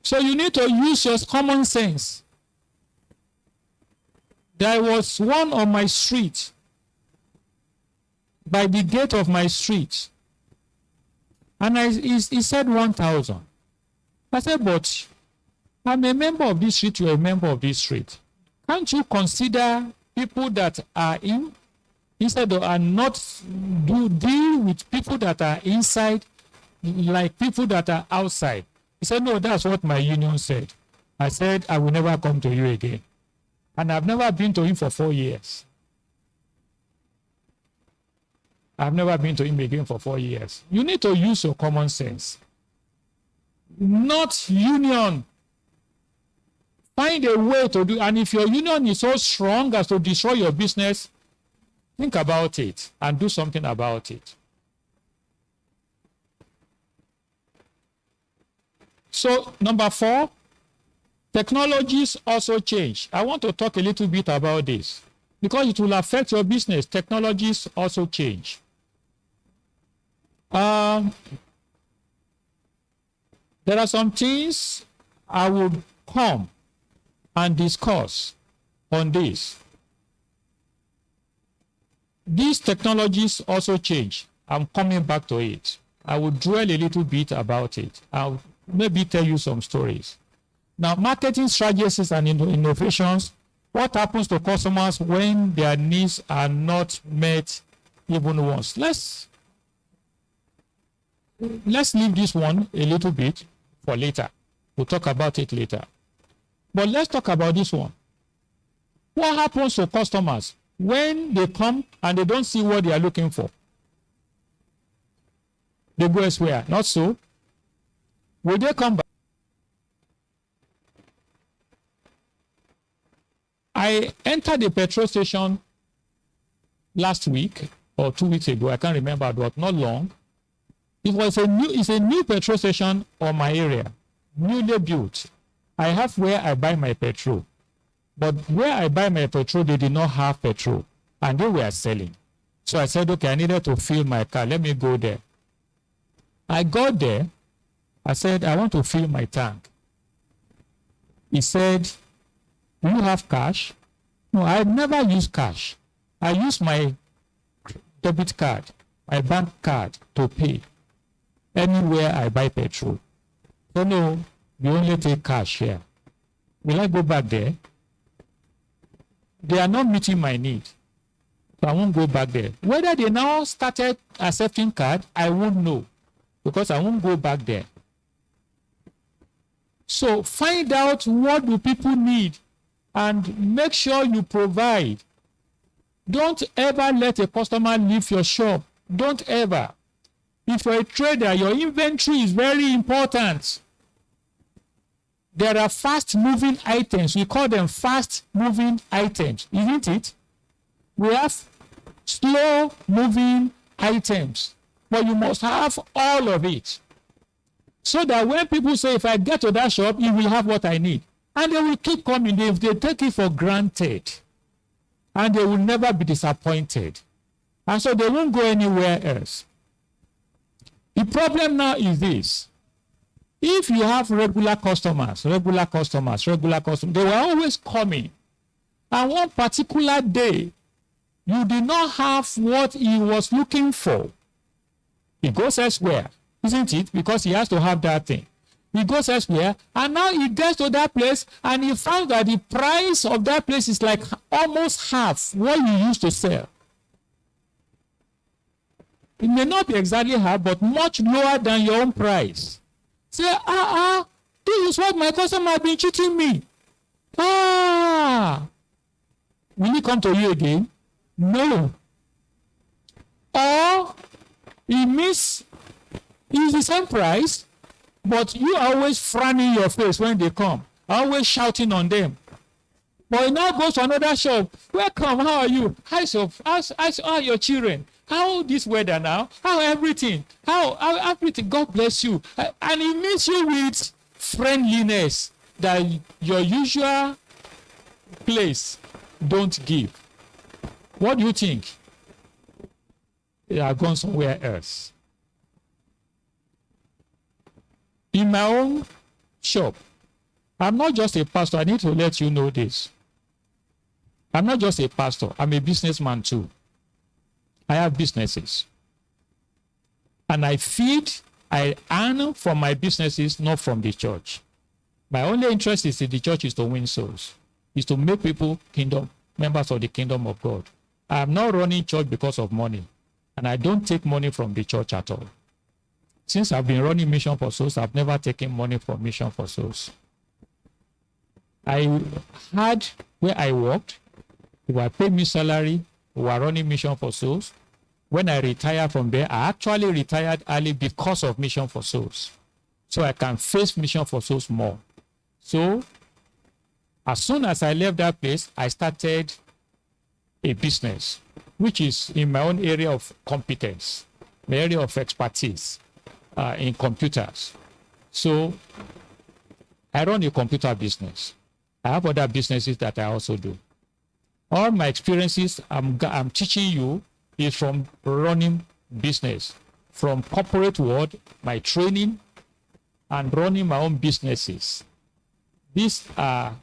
Speaker 1: So you need to use your common sense. There was one on my street, by the gate of my street, and he said 1,000. I said, but I'm a member of this street, you're a member of this street. Can't you consider people that are instead of are not deal with people that are inside like people that are outside? He said, no, that's what my union said. I said, I will never come to you again. And I've never been to him for 4 years. I've never been to him again for 4 years. You need to use your common sense. Not union. Find a way to do, and if your union is so strong as to destroy your business, think about it and do something about it. So, number 4, technologies also change. I want to talk a little bit about this because it will affect your business. Technologies also change. There are some things I will come and discuss on this. These technologies also change. I'm coming back to it. I will dwell a little bit about it. I'll maybe tell you some stories. Now, marketing strategies and innovations, what happens to customers when their needs are not met even once? Let's leave this one a little bit for later. We'll talk about it later. But let's talk about this one. What happens to customers when they come and they don't see what they are looking for? They go elsewhere. Not so. Will they come back? I entered a petrol station last week or 2 weeks ago. I can't remember, but not long. It's a new petrol station on my area, newly built. I have where I buy my petrol. But where I buy my petrol, they did not have petrol. And they were selling. So I said, okay, I needed to fill my car. Let me go there. I got there. I said, I want to fill my tank. He said, do you have cash? No, I've never used cash. I use my debit card, my bank card to pay. anywhere I buy petrol. So no, we only take cash here. Will I go back there? They are not meeting my need. So I won't go back there. Whether they now started accepting card, I won't know, because I won't go back there. So find out what do people need and make sure you provide. Don't ever let a customer leave your shop. Don't ever. If you're a trader, your inventory is very important. There are fast-moving items. We call them fast-moving items, isn't it? We have slow-moving items, but you must have all of it. So that when people say, if I get to that shop, you will have what I need. And they will keep coming. If they take it for granted, and they will never be disappointed. And so they won't go anywhere else. The problem now is this. If you have regular customers, they were always coming. And one particular day, you did not have what he was looking for. He goes elsewhere, isn't it? Because he has to have that thing. He goes elsewhere, and now he gets to that place, and he found that the price of that place is like almost half what you used to sell. It may not be exactly half, but much lower than your own price. Say, this is what my customer has been cheating me. Will he come to you again? No. Or it's the same price, but you are always frowning your face when they come, always shouting on them. But he now goes to another shop. Welcome, how are you? How are your children? How this weather now? How everything? How everything? God bless you. And he meets you with friendliness that your usual place don't give. What do you think? They are gone somewhere else. In my own shop, I'm not just a pastor. I need to let you know this. I'm not just a pastor. I'm a businessman too. I have businesses. And I earn from my businesses, not from the church. My only interest is in the church is to win souls, is to make people members of the kingdom of God. I'm not running church because of money. And I don't take money from the church at all. Since I've been running Mission for Souls, I've never taken money from Mission for Souls. I had where I worked, they were paying me salary, we were running Mission for Souls. When I retired from there, I actually retired early because of Mission for Souls. So I can face Mission for Souls more. So as soon as I left that place, I started a business, which is in my own area of competence, my area of expertise in computers. So I run a computer business. I have other businesses that I also do. All my experiences I'm teaching you is from running business, from corporate world, my training, and running my own businesses. These are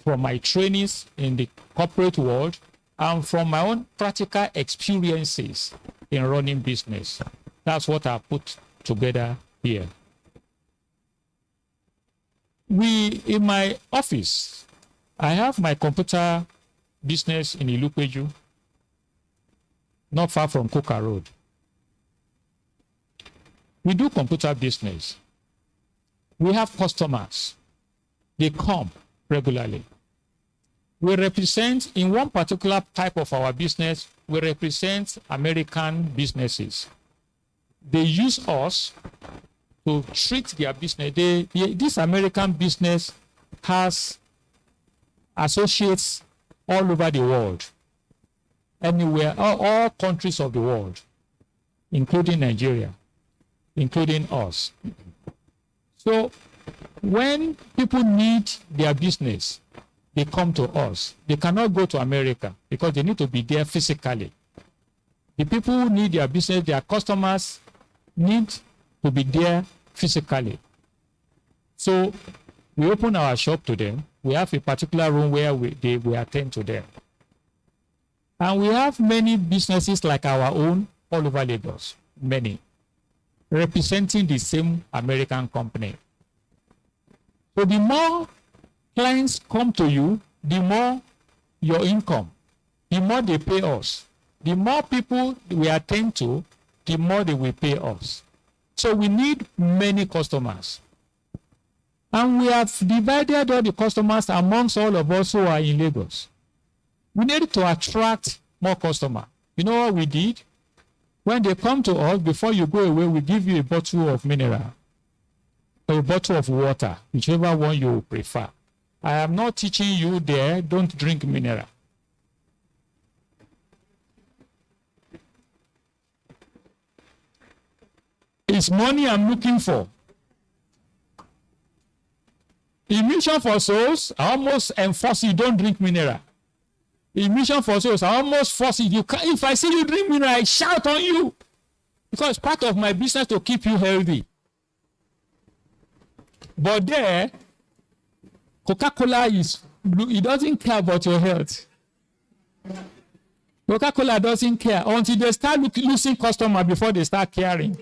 Speaker 1: from my trainings in the corporate world and from my own practical experiences in running business. That's what I put together here. In my office, I have my computer business in Ilupeju, not far from Coca Road. We do computer business. We have customers. They come regularly. We represent, in one particular type of our business, we represent American businesses. They use us to treat their business. This American business has associates all over the world, anywhere, all countries of the world, including Nigeria, including us. So when people need their business, they come to us. They cannot go to America because they need to be there physically. The people who need their business, their customers need to be there physically. So we open our shop to them. We have a particular room where we attend to them. And we have many businesses like our own all over Lagos, many. representing the same American company. So the more clients come to you, the more your income, the more they pay us. The more people we attend to, the more they will pay us. So we need many customers. And we have divided all the customers amongst all of us who are in Lagos. We need to attract more customers. You know what we did? When they come to us, before you go away, we give you a bottle of mineral or a bottle of water, whichever one you prefer. I am not teaching you there, don't drink mineral. It's money I'm looking for. In Mission for Souls, I almost enforce you don't drink mineral. In Mission for Souls, I almost force you. If I see you drink mineral, I shout on you. Because it's part of my business to keep you healthy. But there, Coca-Cola it doesn't care about your health. Coca-Cola doesn't care until they start losing customers before they start caring.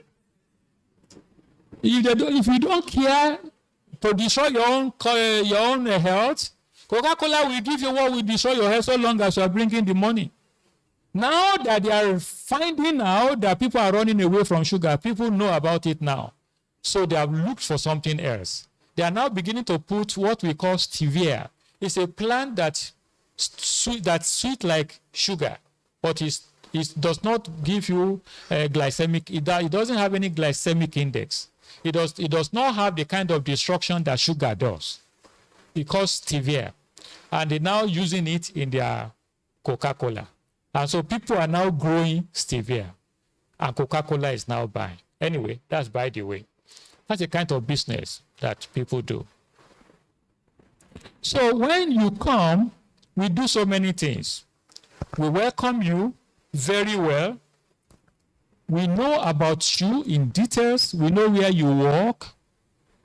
Speaker 1: If you don't care to destroy your own health, Coca-Cola will give you what will destroy your health so long as you are bringing the money. Now that they are finding out that people are running away from sugar, people know about it now. So they have looked for something else. They are now beginning to put what we call stevia. It's a plant that's sweet like sugar, but it does not give you glycemic. It doesn't have any glycemic index. It does not have the kind of destruction that sugar does. It's called stevia. And they're now using it in their Coca-Cola. And so people are now growing stevia. And Coca-Cola is now buying. Anyway, that's by the way. That's the kind of business that people do. So when you come, we do so many things. We welcome you very well. We know about you in details. We know where you work.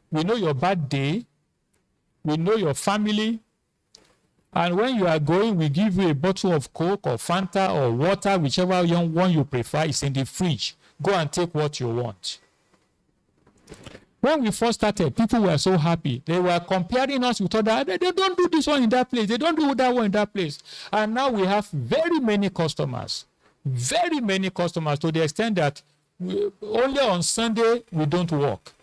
Speaker 1: We know your birthday. We know your family. And when you are going, we give you a bottle of Coke or Fanta or water, whichever one you prefer. It's in the fridge. Go and take what you want. When we first started, people were so happy. They were comparing us with other. They don't do this one in that place. They don't do that one in that place. And now we have very many customers. Very many customers, to the extent that only on Sunday we don't work.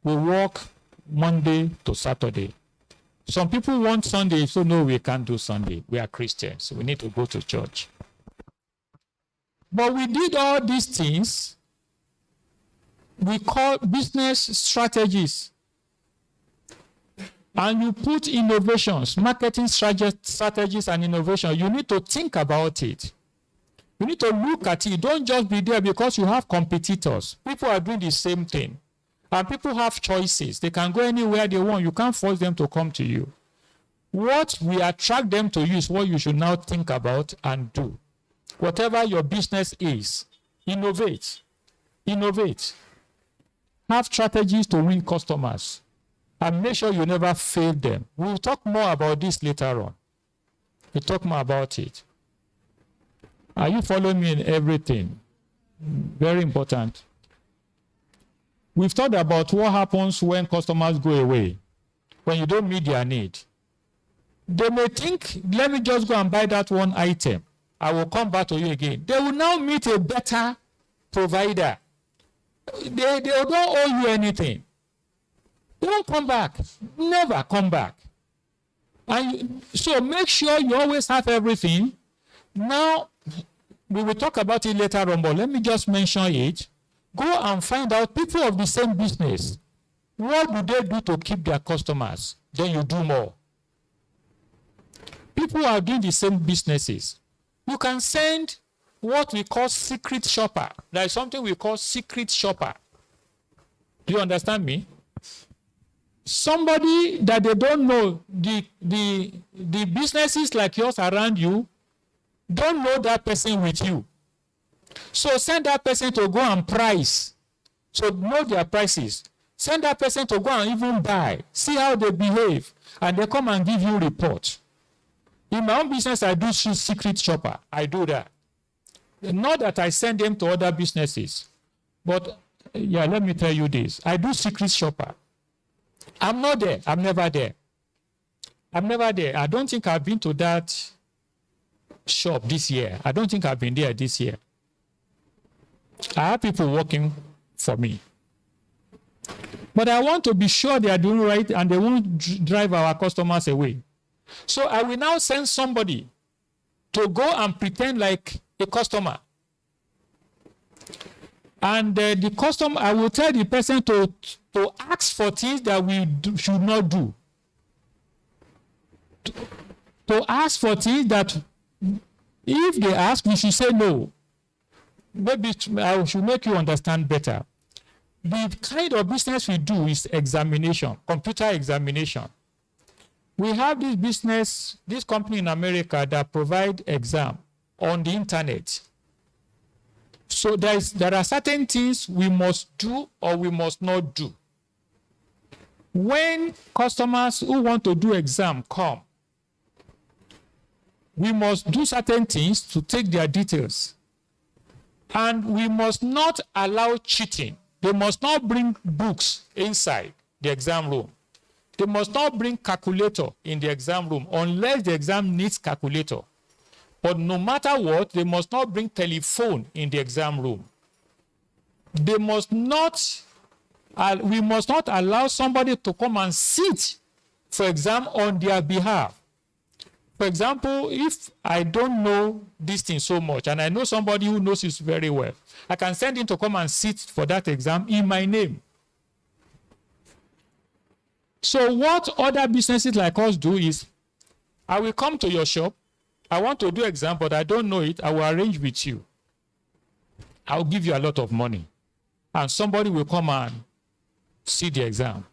Speaker 1: We work Monday to Saturday. Some people want Sunday, so no, we can't do Sunday. We are Christians. We need to go to church. But we did all these things we call business strategies. And you put innovations, marketing strategies and innovation. You need to think about it. You need to look at it. Don't just be there because you have competitors. People are doing the same thing. And people have choices. They can go anywhere they want. You can't force them to come to you. What will attract them to you is what you should now think about and do. Whatever your business is, innovate. Innovate. Have strategies to win customers. And make sure you never fail them. We'll talk more about this later on. We'll talk more about it. Are you following me in everything? Very important. We've talked about what happens when customers go away, when you don't meet their need. They may think, let me just go and buy that one item. I will come back to you again. They will now meet a better provider. They don't owe you anything. They don't come back. Never come back. And so make sure you always have everything. Now, we will talk about it later on, but let me just mention it. Go and find out people of the same business. What do they do to keep their customers? Then you do more. People are doing the same businesses. You can send what we call secret shopper. There is something we call secret shopper. Do you understand me? Somebody that they don't know, the businesses like yours around you, don't know that person with you. So send that person to go and price. So know their prices. Send that person to go and even buy. See how they behave. And they come and give you report. In my own business, I do secret shopper. I do that. Not that I send them to other businesses. But Yeah, let me tell you this. I do secret shopper. I'm not there. I'm never there. I'm never there. I don't think I've been to that shop this year. I don't think I've been there this year. I have people working for me. But I want to be sure they are doing right and they won't drive our customers away. So I will now send somebody to go and pretend like a customer. And the customer, I will tell the person to ask for things that we should not do. To ask for things that if they ask, we should say no. Maybe I should make you understand better. The kind of business we do is examination, computer examination. We have this company in America that provide exam on the internet. So there are certain things we must do or we must not do. When customers who want to do exam come, we must do certain things to take their details. And we must not allow cheating. They must not bring books inside the exam room. They must not bring calculator in the exam room unless the exam needs calculator. But no matter what, they must not bring telephone in the exam room. They must not, we must not allow somebody to come and sit for exam on their behalf. For example, if I don't know this thing so much and I know somebody who knows it very well, I can send him to come and sit for that exam in my name. So what other businesses like us do is, I will come to your shop, I want to do exam, but I don't know it, I will arrange with you. I'll give you a lot of money. And somebody will come and see the exam.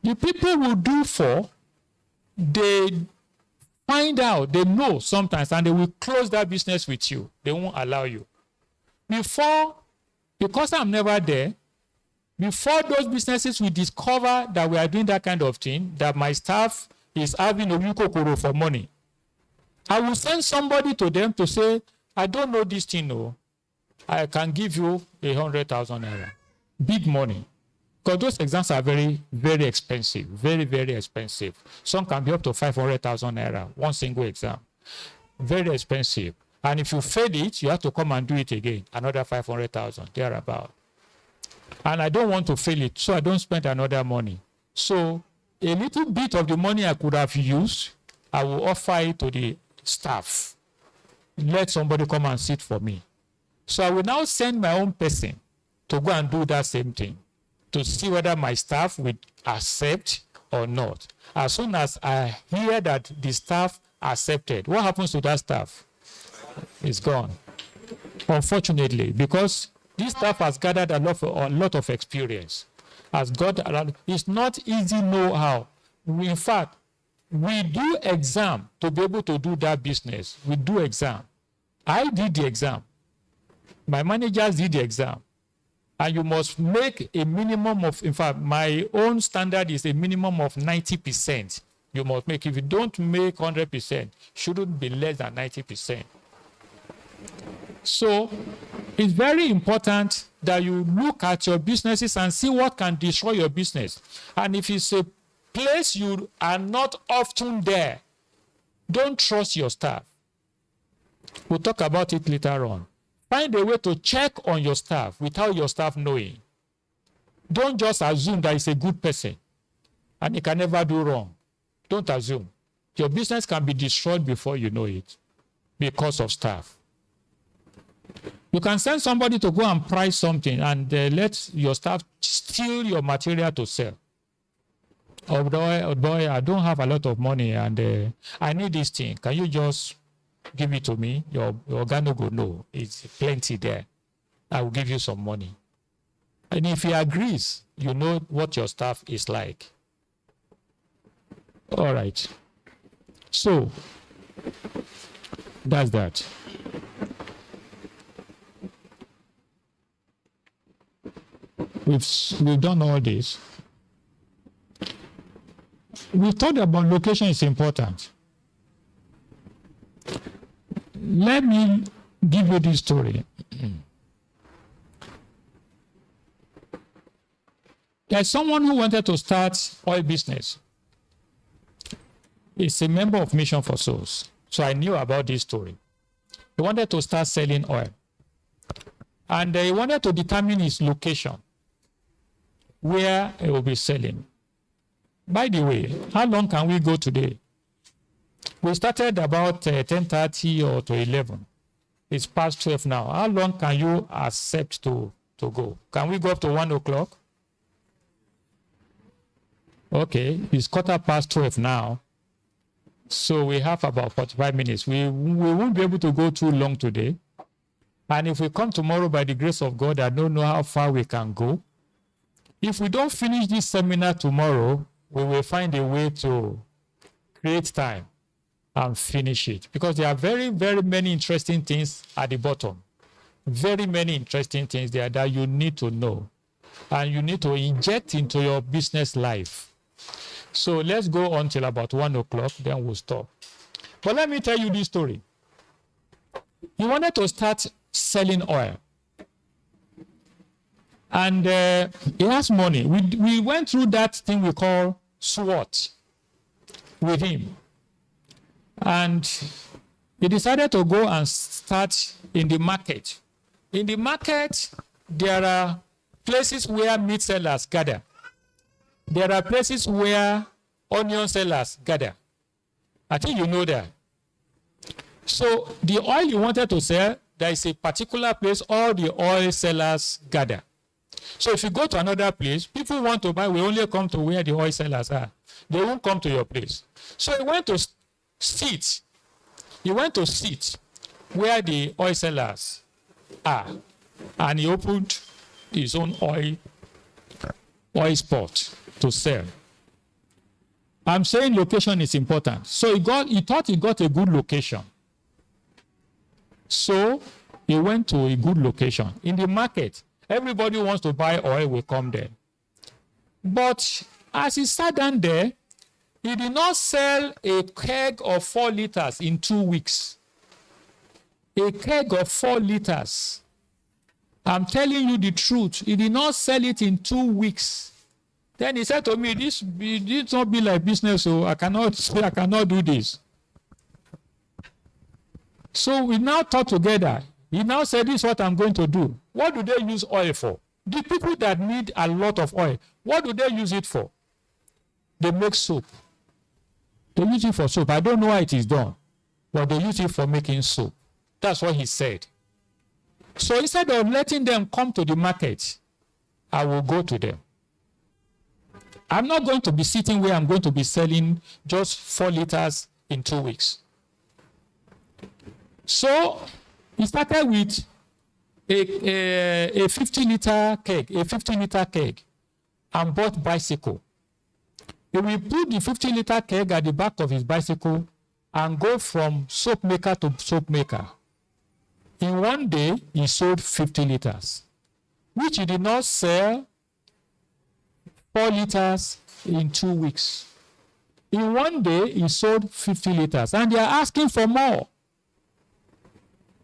Speaker 1: The people will do for, they find out, they know sometimes, and they will close that business with you. They won't allow you. Because I'm never there, before those businesses will discover that we are doing that kind of thing, that my staff is having a wikokoro for money, I will send somebody to them to say, I don't know this thing, no. I can give you 100,000 naira. Big money. Because those exams are very, very expensive. Very, very expensive. Some can be up to 500,000 naira, one single exam. Very expensive. And if you fail it, you have to come and do it again. Another 500,000, thereabout. And I don't want to fail it, so I don't spend another money. So a little bit of the money I could have used, I will offer it to the staff. Let somebody come and sit for me. So I will now send my own person to go and do that same thing, to see whether my staff will accept or not. As soon as I hear that the staff accepted, what happens to that staff? It's gone. Unfortunately, because this staff has gathered a lot of experience. It's not easy know-how. In fact, we do exam to be able to do that business. We do exam. I did the exam. My managers did the exam. And you must make a minimum of, in fact, my own standard is a minimum of 90%. You must make, if you don't make 100%, shouldn't be less than 90%. So it's very important that you look at your businesses and see what can destroy your business. And if it's a place you are not often there, don't trust your staff. We'll talk about it later on. Find a way to check on your staff without your staff knowing. Don't just assume that he's a good person and he can never do wrong. Don't assume. Your business can be destroyed before you know it because of staff. You can send somebody to go and price something and let your staff steal your material to sell. Oh boy, I don't have a lot of money and I need this thing. Can you just give it to me? Your guy no go no. It's plenty there. I will give you some money. And if he agrees, you know what your staff is like. All right. So that's that. We've done all this. We thought about location is important. Let me give you this story. There's someone who wanted to start oil business. He's a member of Mission for Souls. So I knew about this story. He wanted to start selling oil. And he wanted to determine his location, where he will be selling. By the way, how long can we go today? We started about 10:30 or to 11. It's past 12 now. How long can you accept to go? Can we go up to 1 o'clock? Okay, it's 12:15 now. So we have about 45 minutes. We won't be able to go too long today. And if we come tomorrow by the grace of God, I don't know how far we can go. If we don't finish this seminar tomorrow, we will find a way to create time and finish it. Because there are very, very many interesting things at the bottom. Very many interesting things there that you need to know. And you need to inject into your business life. So let's go until about 1 o'clock, then we'll stop. But let me tell you this story. He wanted to start selling oil. And he has money. We went through that thing we call SWOT with him. And he decided to go and start in the market. In the market, there are places where meat sellers gather. There are places where onion sellers gather. I think you know that. So the oil you wanted to sell, there is a particular place all the oil sellers gather. So if you go to another place, people want to buy, will only come to where the oil sellers are. They won't come to your place. So he went to sit. He went to sit where the oil sellers are. And he opened his own oil spot to sell. I'm saying location is important. So he thought he got a good location. So he went to a good location. In the market, everybody wants to buy oil, will come there. But as he sat down there, he did not sell a keg of 4 liters in 2 weeks. A keg of 4 liters. I'm telling you the truth. He did not sell it in 2 weeks. Then he said to me, this not be like business, so I cannot do this. So we now talk together. He now said, this is what I'm going to do. What do they use oil for? The people that need a lot of oil, what do they use it for? They make soap. They use it for soap. I don't know how it is done, but they use it for making soap. That's what he said. So instead of letting them come to the market, I will go to them. I'm not going to be sitting where I'm going to be selling just 4 liters in 2 weeks. So he started with a 50-liter keg, and bought bicycle. He will put the 50-liter keg at the back of his bicycle and go from soap maker to soap maker. In one day, he sold 50 liters, which he did not sell 4 liters in 2 weeks. In one day, he sold 50 liters, and they are asking for more.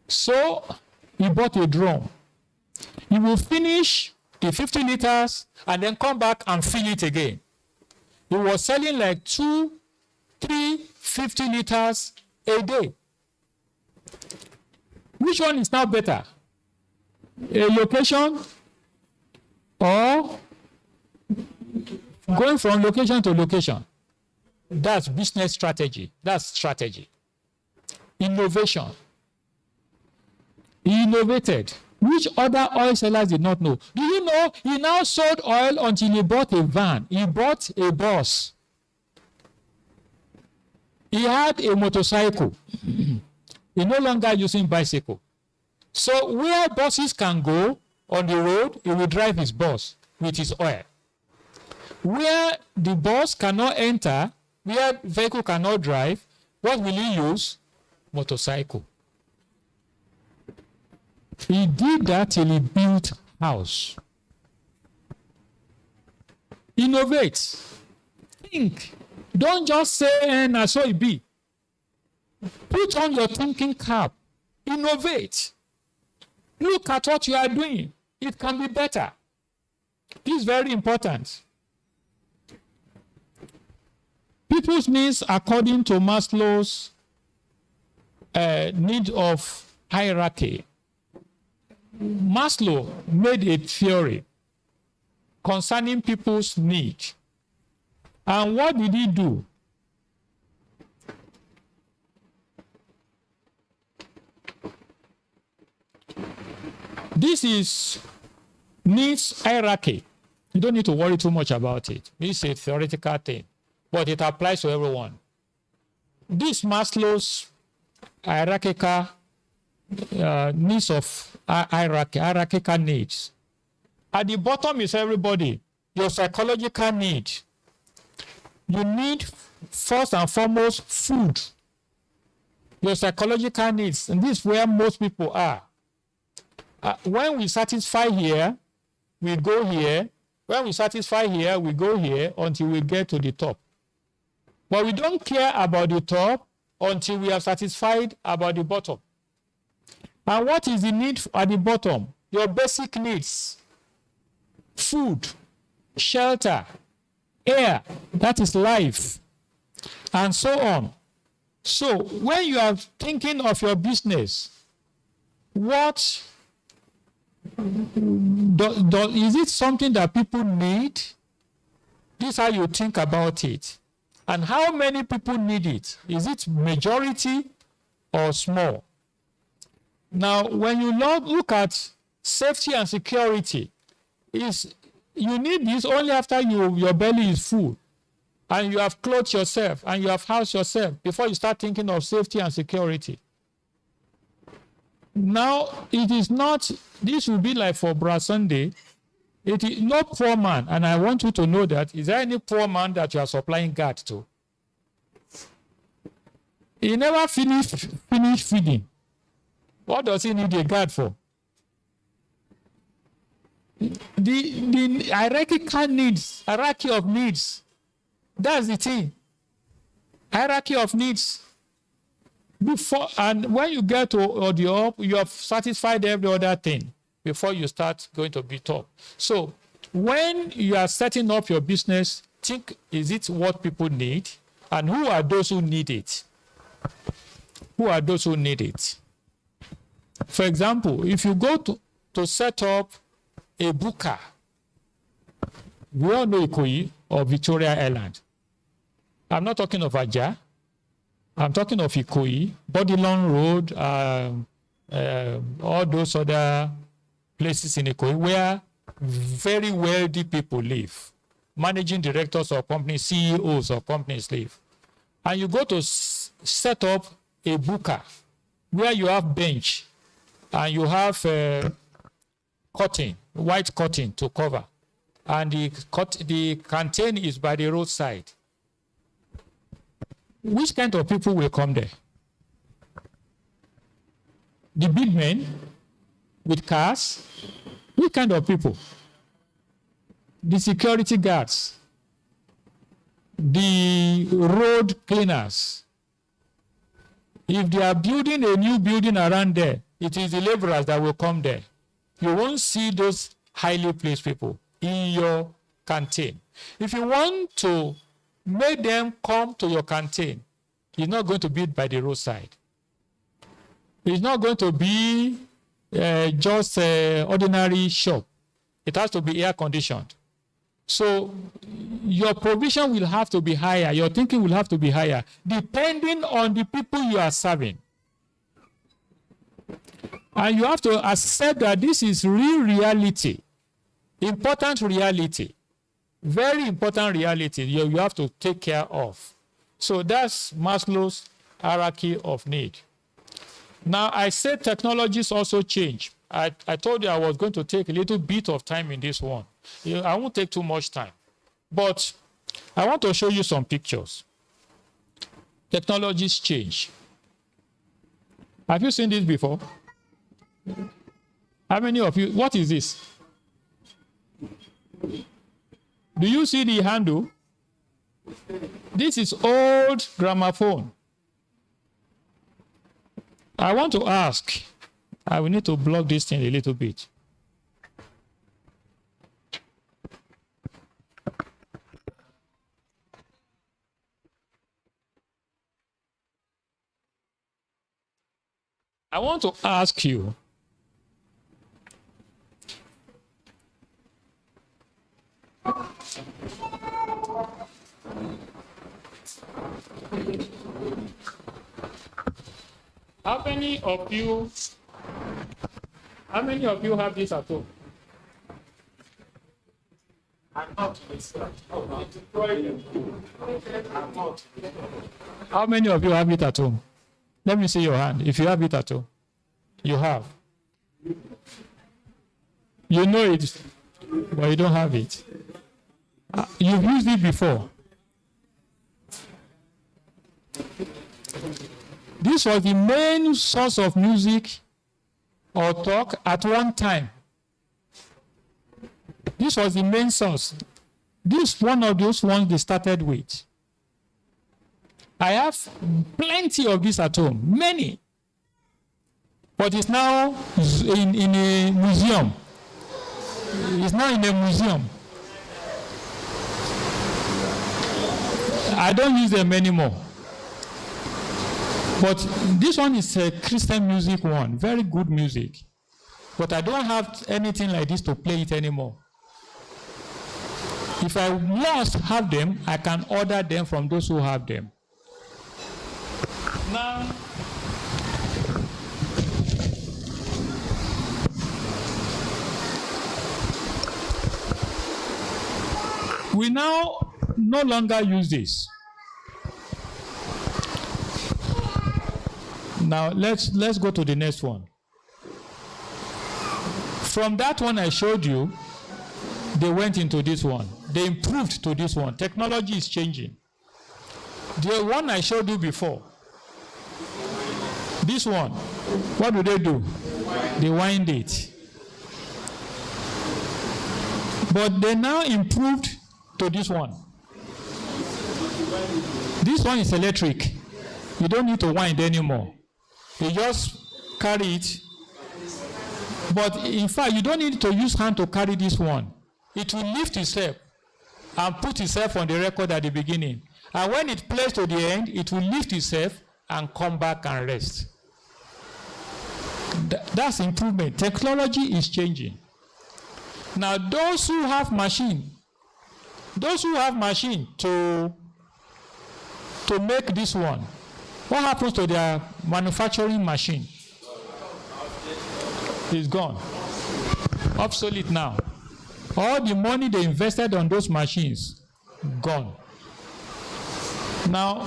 Speaker 1: So he bought a drum. He will finish the 50 liters and then come back and fill it again. He was selling like 2, 3, 50 liters a day. Which one is now better? A location or going from location to location? That's business strategy. That's strategy. Innovation. He innovated, which other oil sellers did not know. Do you know he now sold oil until he bought a van? He bought a bus. He had a motorcycle. He no longer using bicycle. So where buses can go on the road, he will drive his bus with his oil. Where the bus cannot enter, where vehicle cannot drive, what will he use? Motorcycle. He did that till he built house. Innovate. Think. Don't just say, and so it be. Put on your thinking cap. Innovate. Look at what you are doing. It can be better. This is very important. People's needs according to Maslow's need of hierarchy. Maslow made a theory concerning people's need. And what did he do? This is needs hierarchy. You don't need to worry too much about it. This is a theoretical thing, but it applies to everyone. This Maslow's hierarchical needs of hierarchical needs. At the bottom is everybody. Your psychological need. You need first and foremost food. Your psychological needs, and this is where most people are. When we satisfy here, we go here. When we satisfy here, we go here until we get to the top. But we don't care about the top until we are satisfied about the bottom. And what is the need at the bottom? Your basic needs. Food, shelter, air, that is life, and so on. So when you are thinking of your business, what is it something that people need? This is how you think about it. And how many people need it? Is it majority or small? Now, when you look at safety and security, you need this only after your belly is full and you have clothed yourself and you have housed yourself before you start thinking of safety and security. Now, it is not, this will be like for Bra Sunday, it is no poor man, and I want you to know that. Is there any poor man that you are supplying guard to? He never finished feeding. What does he need a guard for? The hierarchy of needs, that's the thing. Hierarchy of needs. Before, and when you get to the up, you have satisfied every other thing before you start going to be top. So when you are setting up your business, think, is it what people need? And who are those who need it? Who are those who need it? For example, if you go to set up a booker, we all know Ikoyi or Victoria Island. I'm not talking of Aja. I'm talking of Ikoyi, Bodilon Road, all those other places in Ikoyi where very wealthy people live. Managing directors of companies, CEOs of companies live. And you go to set up a booker where you have bench and you have curtain, white curtain to cover. And the canteen is by the roadside. Which kind of people will come there? The big men with cars? Which kind of people? The security guards, the road cleaners. If they are building a new building around there, it is the laborers that will come there. You won't see those highly placed people in your canteen. If you want to make them come to your canteen, it's not going to be by the roadside. It's not going to be just an ordinary shop. It has to be air conditioned. So your provision will have to be higher. Your thinking will have to be higher, depending on the people you are serving. And you have to accept that this is real reality, important reality, very important reality you have to take care of. So that's Maslow's hierarchy of need. Now, I said technologies also change. I told you I was going to take a little bit of time in this one. I won't take too much time. But I want to show you some pictures. Technologies change. Have you seen this before? How many of you? What is this? Do you see the handle? This is old gramophone. I want to ask. I will need to block this thing a little bit. I want to ask you, how many of you have this at home? I'm not. How many of you have it at home? Let me see your hand. If you have it at home, you have. You know it, but you don't have it. You've used it before. This was the main source of music or talk at one time. This was the main source. This is one of those ones they started with. I have plenty of this at home, many. But it's now in a museum. It's now in a museum. I don't use them anymore. But this one is a Christian music one, very good music. But I don't have anything like this to play it anymore. If I must have them, I can order them from those who have them. Now, we now no longer use this. Now let's go to the next one. From that one I showed you, they went into this one. They improved to this one. Technology is changing. The one I showed you before, this one, what do? They wind it. But they now improved to this one. This one is electric. You don't need to wind anymore. You just carry it. But in fact, you don't need to use hand to carry this one. It will lift itself and put itself on the record at the beginning. And when it plays to the end, it will lift itself and come back and rest. That's improvement. Technology is changing. Now, those who have machine to make this one, what happens to their manufacturing machine? It's gone. Obsolete now. All the money they invested on those machines, gone. Now,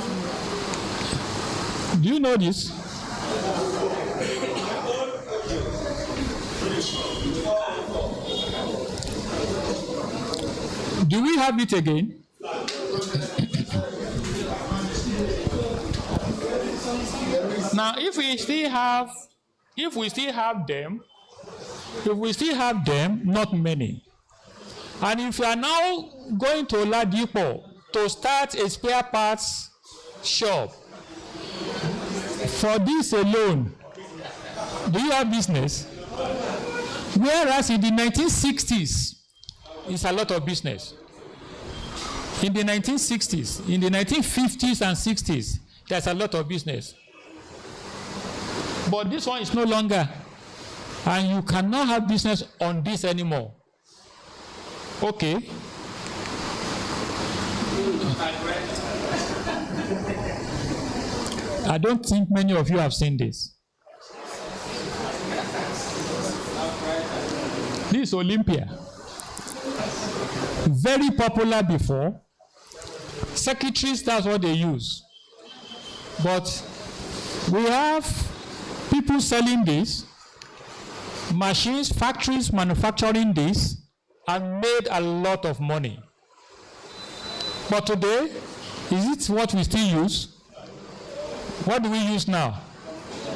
Speaker 1: do you know this? Do we have it again? Now, if we still have them, not many. And if you are now going to Ladipo to start a spare parts shop, for this alone, do you have business? Whereas in the 1960s, it's a lot of business. In the 1960s, in the 1950s and 60s, there's a lot of business. But this one is no longer. And you cannot have business on this anymore. Okay. I don't think many of you have seen this. This is Olympia. Very popular before. Secretaries, that's what they use. But we have people selling this, machines, factories manufacturing this, and made a lot of money. But today, is it what we still use? What do we use now?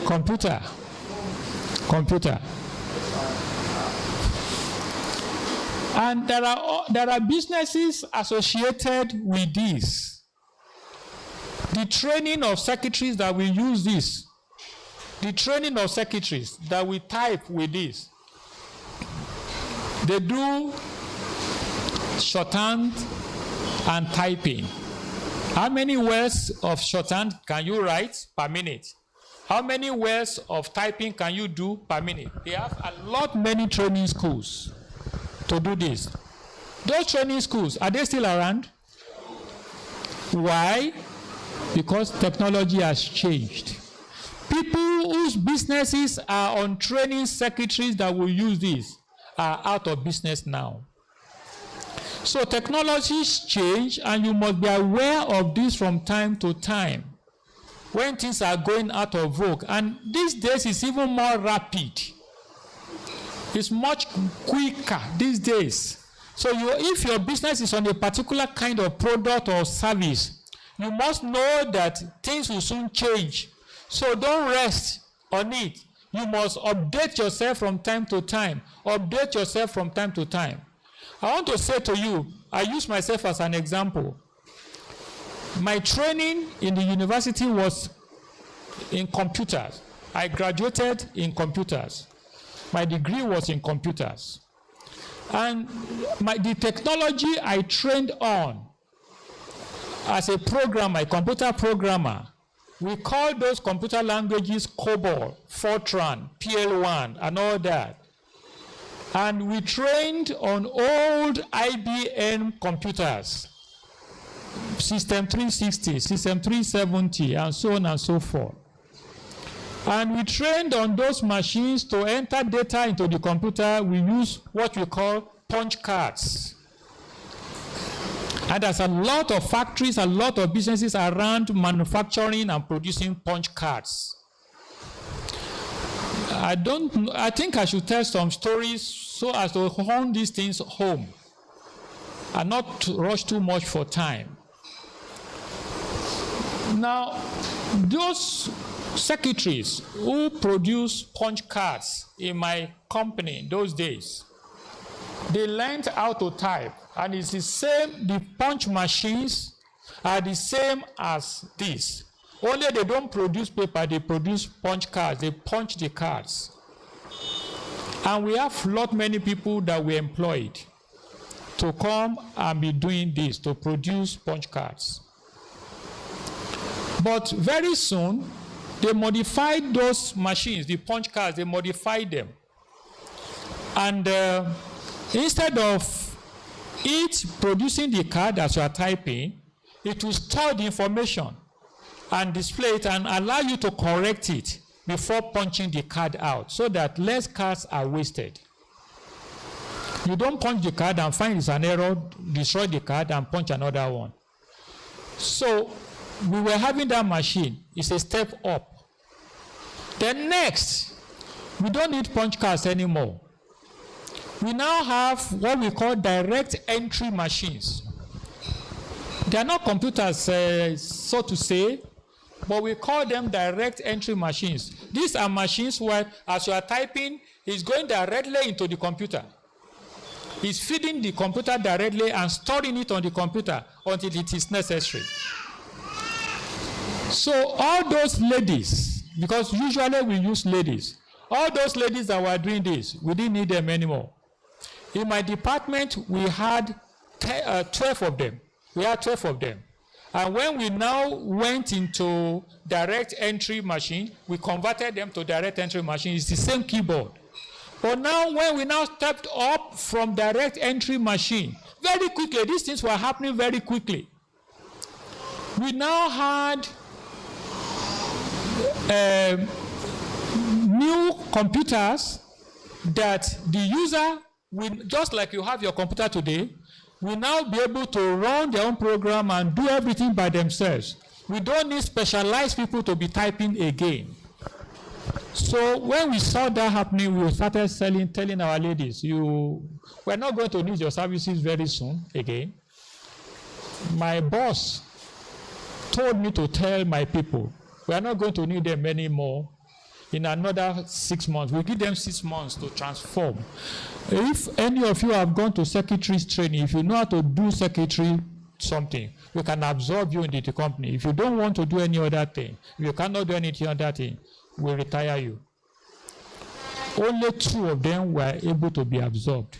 Speaker 1: Computer. And there are businesses associated with this. The training of secretaries that will use this. The training of secretaries that will type with this. They do shorthand and typing. How many words of shorthand can you write per minute? How many words of typing can you do per minute? They have many training schools to do this. Those training schools, are they still around? Why? Because technology has changed. People whose businesses are on training secretaries that will use this are out of business now. So technologies change, and you must be aware of this from time to time when things are going out of vogue. And these days it's even more rapid. It's much quicker these days. So if your business is on a particular kind of product or service, you must know that things will soon change. So don't rest on it. You must update yourself from time to time. Update yourself from time to time. I want to say to you, I use myself as an example. My training in the university was in computers. I graduated in computers. My degree was in computers. And the technology I trained on as a programmer, a computer programmer, we call those computer languages COBOL, Fortran, PL1, and all that. And we trained on old IBM computers, System 360, System 370, and so on and so forth. And we trained on those machines to enter data into the computer. We use what we call punch cards. And there's a lot of factories, a lot of businesses around manufacturing and producing punch cards. I think I should tell some stories so as to hone these things home and not rush too much for time. Now, those secretaries who produce punch cards in my company in those days, they learned how to type, and it's the same. The punch machines are the same as this. Only they don't produce paper, they produce punch cards. They punch the cards. And we have many people that we employed to come and be doing this, to produce punch cards. But very soon, they modified those machines, the punch cards, they modified them. And instead of it producing the card as you are typing, it will store the information and display it and allow you to correct it before punching the card out, so that less cards are wasted. You don't punch the card and find it's an error, destroy the card and punch another one. So we were having that machine. It's a step up. Then next, we don't need punch cards anymore. We now have what we call direct entry machines. They are not computers, so to say, but we call them direct entry machines. These are machines where, as you are typing, it's going directly into the computer. It's feeding the computer directly and storing it on the computer until it is necessary. So all those ladies, because usually we use ladies, all those ladies that were doing this, we didn't need them anymore. In my department, we had 12 of them. We had 12 of them. And when we now went into direct entry machine, we converted them to direct entry machine. It's the same keyboard. But now when we now stepped up from direct entry machine, very quickly, these things were happening very quickly. We now had new computers that the user will, just like you have your computer today, will now be able to run their own program and do everything by themselves. We don't need specialized people to be typing again. So when we saw that happening, we started telling our ladies, we're not going to need your services very soon again. My boss told me to tell my people, we are not going to need them anymore in another 6 months. We'll give them 6 months to transform. If any of you have gone to secretary's training, if you know how to do secretary something, we can absorb you into the company. If you don't want to do any other thing, if you cannot do anything other thing, we'll retire you. Only 2 of them were able to be absorbed.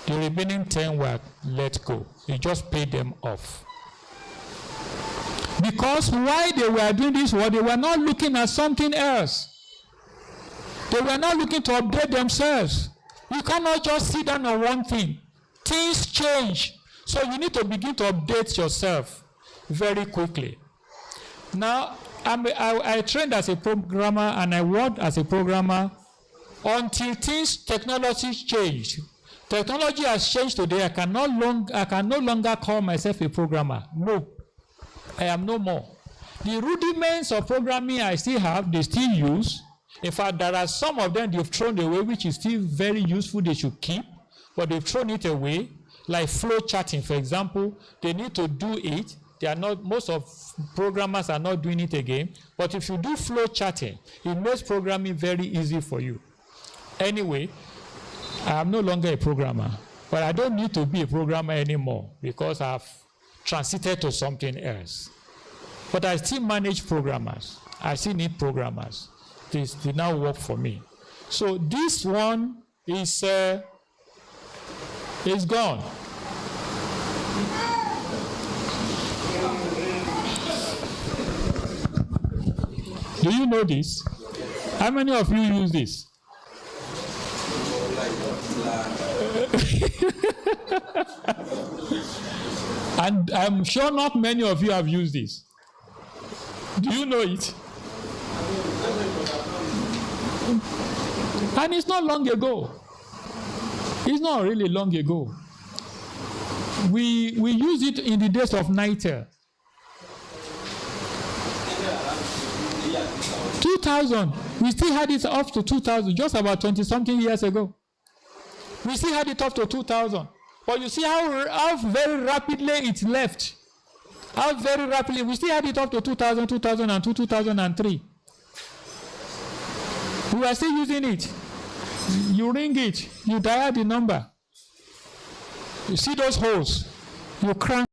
Speaker 1: The remaining 10 were let go. You just paid them off. Because while they were doing this work, they were not looking at something else. They were not looking to update themselves. You cannot just sit down on one thing. Things change. So you need to begin to update yourself very quickly. Now, I trained as a programmer and I worked as a programmer until technology changed. Technology has changed today. I can no longer call myself a programmer. No, I am no more. The rudiments of programming I still have, they still use. In fact, there are some of them they've thrown away, which is still very useful, they should keep, but they've thrown it away. Like flow charting, for example, they need to do it. They are not, most of programmers are not doing it again. But if you do flow charting, it makes programming very easy for you. Anyway, I am no longer a programmer, but I don't need to be a programmer anymore because I've transited to something else. But I still manage programmers. I still need programmers. They now work for me. So this one is gone. Do you know this? How many of you use this? And I'm sure not many of you have used this. Do you know it? And it's not long ago. It's not really long ago. We used it in the days of NITEL. 2000. We still had it up to 2000, just about 20-something years ago. We still had it up to 2000. But you see how very rapidly it left. How very rapidly. We still had it up to 2000, 2002, 2003. We are still using it. You ring it. You dial the number. You see those holes. You crank